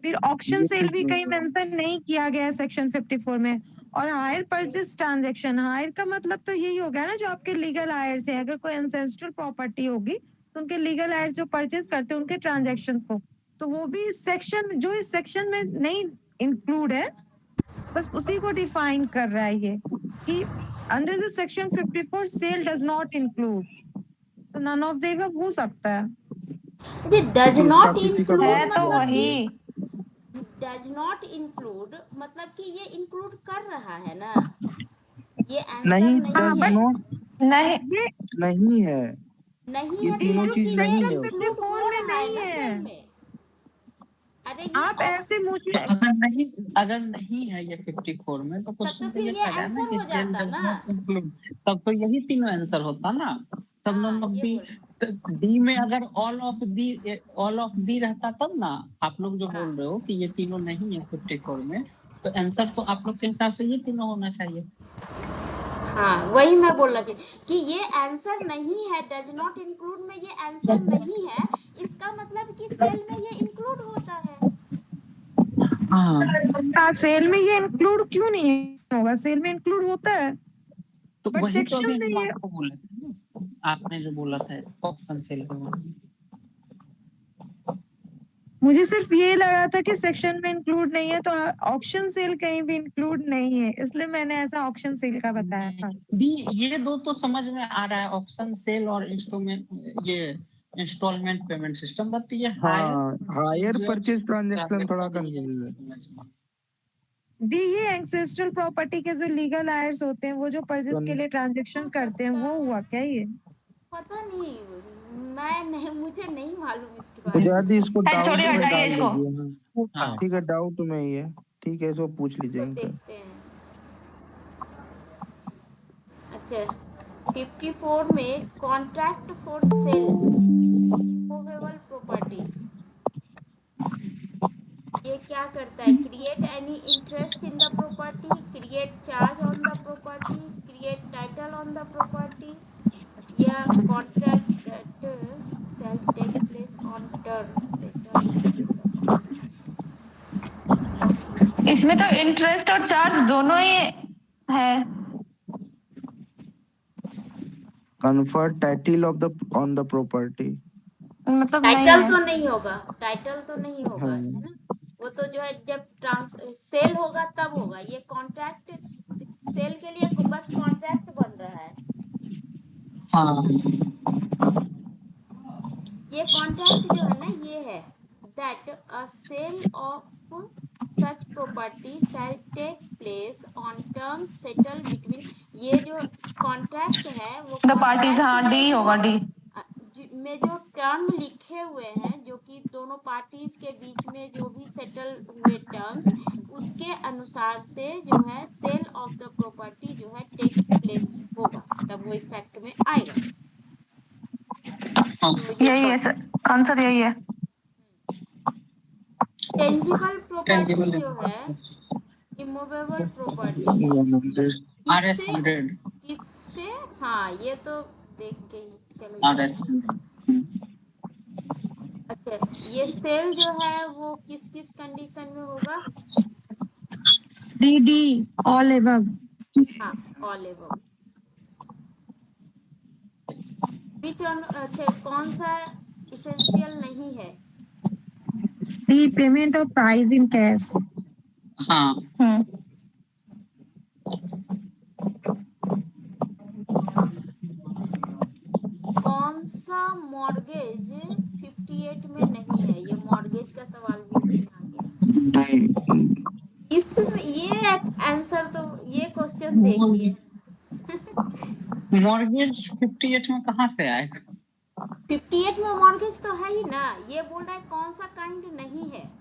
फिर ऑक्शन सेल भी कहीं मेंशन नहीं किया गया है सेक्शन 54 में। और हायर परचेज ट्रांजैक्शन, हायर का मतलब तो यही हो गया ना जो आपके लीगल हायर से, अगर कोई एंसेस्ट्रल प्रॉपर्टी होगी तो उनके लीगल हायर जो परचेज करते हैं उनके ट्रांजैक्शंस को, तो वो भी इस सेक्शन, जो इस सेक्शन में नहीं इंक्लूड है, बस उसी को डिफाइन कर रहा है ये कि under the section 54 sale does not include, तो नन ऑफ द अबव हो सकता है। डज तो इसका नॉट किसी का इंक्लूड है तो मतलब वही। डज नॉट इंक्लूड मतलब कि ये इंक्लूड कर रहा है ना, ये आंसर नहीं, नहीं डज है, नॉट नहीं ये नहीं है, नहीं ये है, तीनों तो चीज ये नहीं है सेक्शन उसमें। इंक्लूड 54 हो में रहा है नहीं ना है। सेल में। अरे ये आप ऐसे मुझे तो अगर नहीं है ये 54 में तो क्वेश्चन तो तो फिर ये ये कह रहा है ना आंसर कि हो सेल जाता डज ना। नॉट इंक्लूड, तब तो यही तीनों आंसर होता ना। तब हाँ, नन ऑफ ये दी, बोल डी में अगर ऑल ऑफ दी रहता तब ना। आप लोग जो हाँ। बोल रहे हो कि ये तीनों नहीं है 54 में, तो आंसर तो आप लोग के हिसाब से ये तीनों होना चाहिए। हाँ वही मैं बोल रही थी कि ये आंसर नहीं है, डज नॉट इंक्लूड में ये आंसर नहीं है, इसका मतलब कि सेल में ये इंक्लूड होता है। हाँ सेल में ये इंक्लूड क्यों नहीं होगा, सेल में इंक्लूड होता है, तो बट वही तो अभी सेक्शन में हम ये, आपको बोले थे ना, आपने जो बोला था ऑप्शन सेल के बारे में। मुझे सिर्फ ये लगा था कि सेक्शन में इंक्लूड नहीं है, तो ऑक्शन सेल कहीं भी इंक्लूड नहीं है, इसलिए मैंने ऐसा ऑक्शन सेल का बताया था। दी ये दो तो समझ में आ रहा है, ऑप्शन सेल और इंस्टॉलमेंट, ये इंस्टॉलमेंट पेमेंट सिस्टम, बट ये हाँ, हायर परचेज ट्रांजैक्शन थोड़ा ये कंफ्यूज है। समझ में। दी ये एंसेस्ट्रल प्रॉपर्टी के जो लीगल आयर्स होते हैं, वो जो परचेस के लिए ट्रांजेक्शन करते हैं, वो हुआ क्या ये? पता नहीं, मुझे नहीं मालूम इसके तो बारे में। जल्दी इसको अरे डाउट छोड़िए, में हटाइए डाल इसको। दीजिए। हाँ। ठीक है, डाउट में ही है। ठीक है, इसको पूछ लीजिए इसको इनसे। देखते हैं। अच्छा, 54 में contract for sale immovable property, ये क्या करता है? Create any interest in the property, create charge on the property, create title on the property, या contract that shall take place on terms settled between the parties. इसमें तो interest और charge दोनों ही है। Confer title of the on the property. मतलब नहीं title है। तो नहीं होगा, टाइटल तो नहीं होगा, हाँ। है ना? वो तो जो है जब सेल होगा तब होगा। ये कॉन्ट्रैक्ट सेल के लिए बस कॉन्ट्रैक्ट बन रहा है। हाँ। ये कॉन्ट्रैक्ट जो है ना, ये है that a sale of such property shall take place on terms settle between. ये जो कॉन्ट्रैक्ट है वो द पार्टीज, हाँ कॉन्ट्रैक्ट डी होगा, डी। में जो टर्म लिखे हुए हैं, जो कि दोनों पार्टीज के बीच में जो भी सेटल हुए टर्म्स, उसके अनुसार से जो है सेल ऑफ द प्रॉपर्टी जो है टेक प्लेस होगा, तब वो इफेक्ट में आएगा। तो यही है सर, आंसर यही है। टेंजिबल प्रॉपर्टी टेंजिबल जो है, इमूवेबल प्रॉपर्टी, 100 किससे? हाँ, ये तो देख के ही चलो। RS। अच्छा, ये सेल जो है वो किस किस कंडीशन में होगा? D all above. हाँ, ऑल एबव। अच्छा, कौन सा इसेंशियल नहीं है? D payment of price in cash. हाँ। कौन सा मॉर्गेज 58 में नहीं है? ये मॉर्गेज का सवाल भी इसमें आ गया। ये आंसर तो, ये क्वेश्चन देखिए। मॉर्गेज 58 में कहाँ से आएगा? 58 में मॉर्गेज तो है ही ना। ये बोल रहा है कौन सा काइंड नहीं है।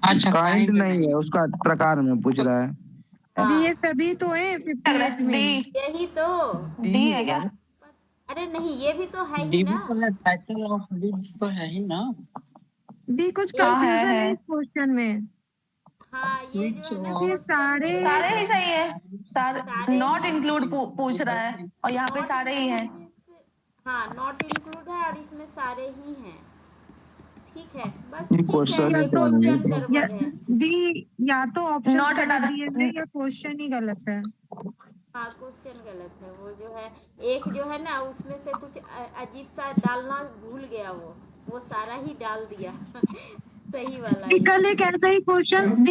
अच्छा, काइंड नहीं है, उसका प्रकार में पूछ रहा है। अभी हाँ, ये सभी तो है 58 में। यही तो। डी है क्या? अरे नहीं, ये भी तो है ही डी भी ना। तो है, टाइटल ऑफ डीड्स तो है ही ना। डी कुछ हाँ, कंफ्यूजन है है। इस क्वेश्चन में। हाँ, ये जो है ना ये क्वेश्चन सारे सारे ही सही है। सारे सारे नॉट ही- इंक्लूड पूछ रहा है, और यहाँ पे Not सारे ही हैं। include means- हाँ, नॉट इंक्लूड है और इसमें सारे ही हैं। ठीक है, बस ये ठीक है, क्वेश्चन ये ही सही क्वेश्चन नहीं है। गड़बड़ है। डी या तो ऑप्शन Not गलत हटा- दिए हुए या क्वेश्चन ही गलत है। हाँ, क्वेश्चन गलत है। वो जो है एक जो है ना, उसमें से कुछ अजीब सा डालना भूल गया, वो सारा ही डाल दिया। सही वाला दी ही।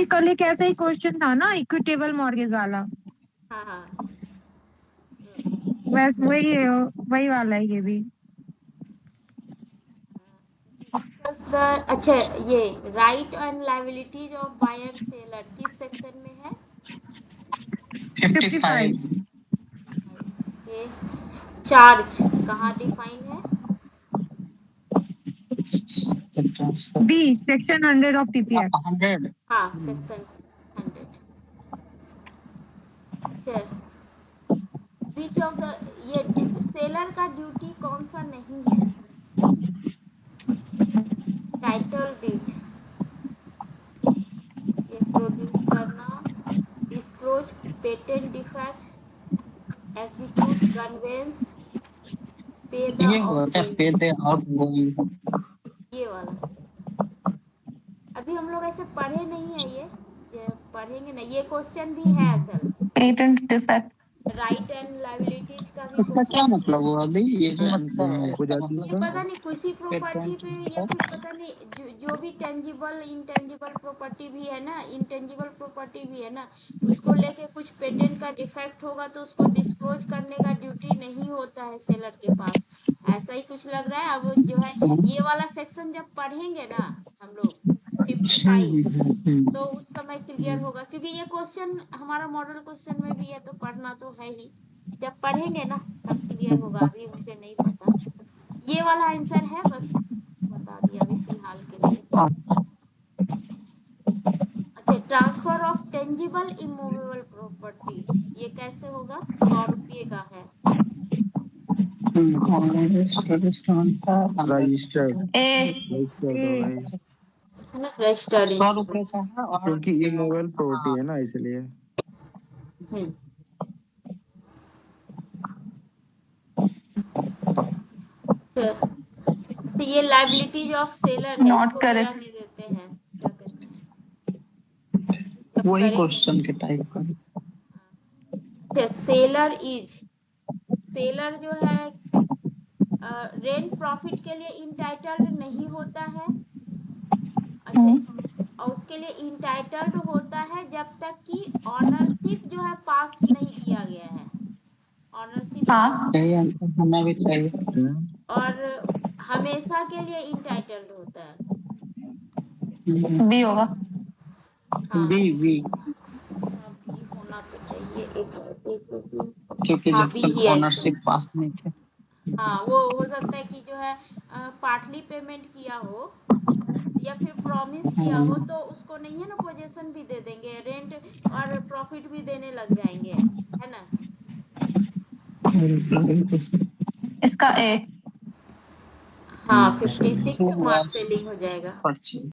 कल एक ऐसा ही क्वेश्चन था ना, इक्विटेबल मॉर्गेज वाला। हाँ हाँ, बस वही वाला है ये भी। अच्छा, ये right and liabilities of buyer seller किस सेक्शन में है? 55। ये चार्ज कहाँ डिफाइन है? बी सेक्शन 100 ऑफ टीपी एक्ट। 100। हाँ, सेक्शन 100। अच्छा, बीच ऑफ द, ये सेलर का ड्यूटी कौन सा नहीं है? टाइटल डीड, ये प्रोड्यूस करना, disclose patent defects, execute conveyance, pay the ये होता है पे द आउटगोइंग। ये वाला अभी हम लोग ऐसे पढ़े नहीं है। ये पढ़ेंगे ना, ये क्वेश्चन भी है असल। Patent defect. Right and liabilities का भी इसका क्या क्वेश्चन। मतलब हुआ अभी? ये जो मतलब आंसर है हमको इसका जल्दी ये मतलब से पता नहीं, किसी प्रॉपर्टी पे या फिर पेटेंट। पता नहीं, जो भी टेंजिबल इंटेंजिबल प्रॉपर्टी भी है ना, इंटेंजिबल प्रॉपर्टी भी है ना, उसको लेके कुछ पेटेंट का डिफेक्ट होगा तो उसको डिस्क्लोज करने का ड्यूटी नहीं होता है सेलर के पास। ऐसा ही कुछ लग रहा है। अब जो है ये वाला सेक्शन जब पढ़ेंगे ना हम लोग, 55 तो उस समय क्लियर होगा, क्योंकि ये क्वेश्चन हमारा मॉडल क्वेश्चन में भी है, तो पढ़ना तो है ही। जब पढ़ेंगे ना तब क्लियर होगा, अभी मुझे नहीं पता। ये वाला आंसर है, बस बता दिया अभी फिलहाल के लिए। अच्छा, transfer of tangible immovable property, ये कैसे होगा? 100 रुपये का है। रजिस्टर्ड ए होगा ये, है ना, रजिस्टर्ड 100 रुपए का है और क्योंकि इमूवेबल प्रॉपर्टी है ना, इसलिए। तो ये लायबिलिटीज ऑफ सेलर है, Not इसको correct. मिलाने देते हैं। क्या कहते हैं? वही क्वेश्चन के टाइप का। सेलर जो है रेंट प्रॉफिट के लिए इंटाइटल्ड नहीं होता है। अच्छा, और उसके लिए इंटाइटल्ड होता है जब तक कि ऑनरशिप जो है पास नहीं किया गया है। ऑनरशिप हाँ। यही आंसर हमें भी चाहिए। और हमेशा के लिए इंटाइटल्ड होता है। बी होगा। हाँ, बी बी होना तो चाहिए। क्योंकि हाँ, जब बी तक ही ओनरशिप आंसर। पास नहीं थे। हाँ, वो हो सकता है कि जो है पार्टली पेमेंट किया हो या फिर प्रॉमिस किया हो, तो उसको नहीं है ना, पोजीशन भी दे देंगे, रेंट और प्रॉफिट भी देने लग जाएंगे, है ना। इसका ए। हाँ, 56 मार्च सेलिंग हो जाएगा।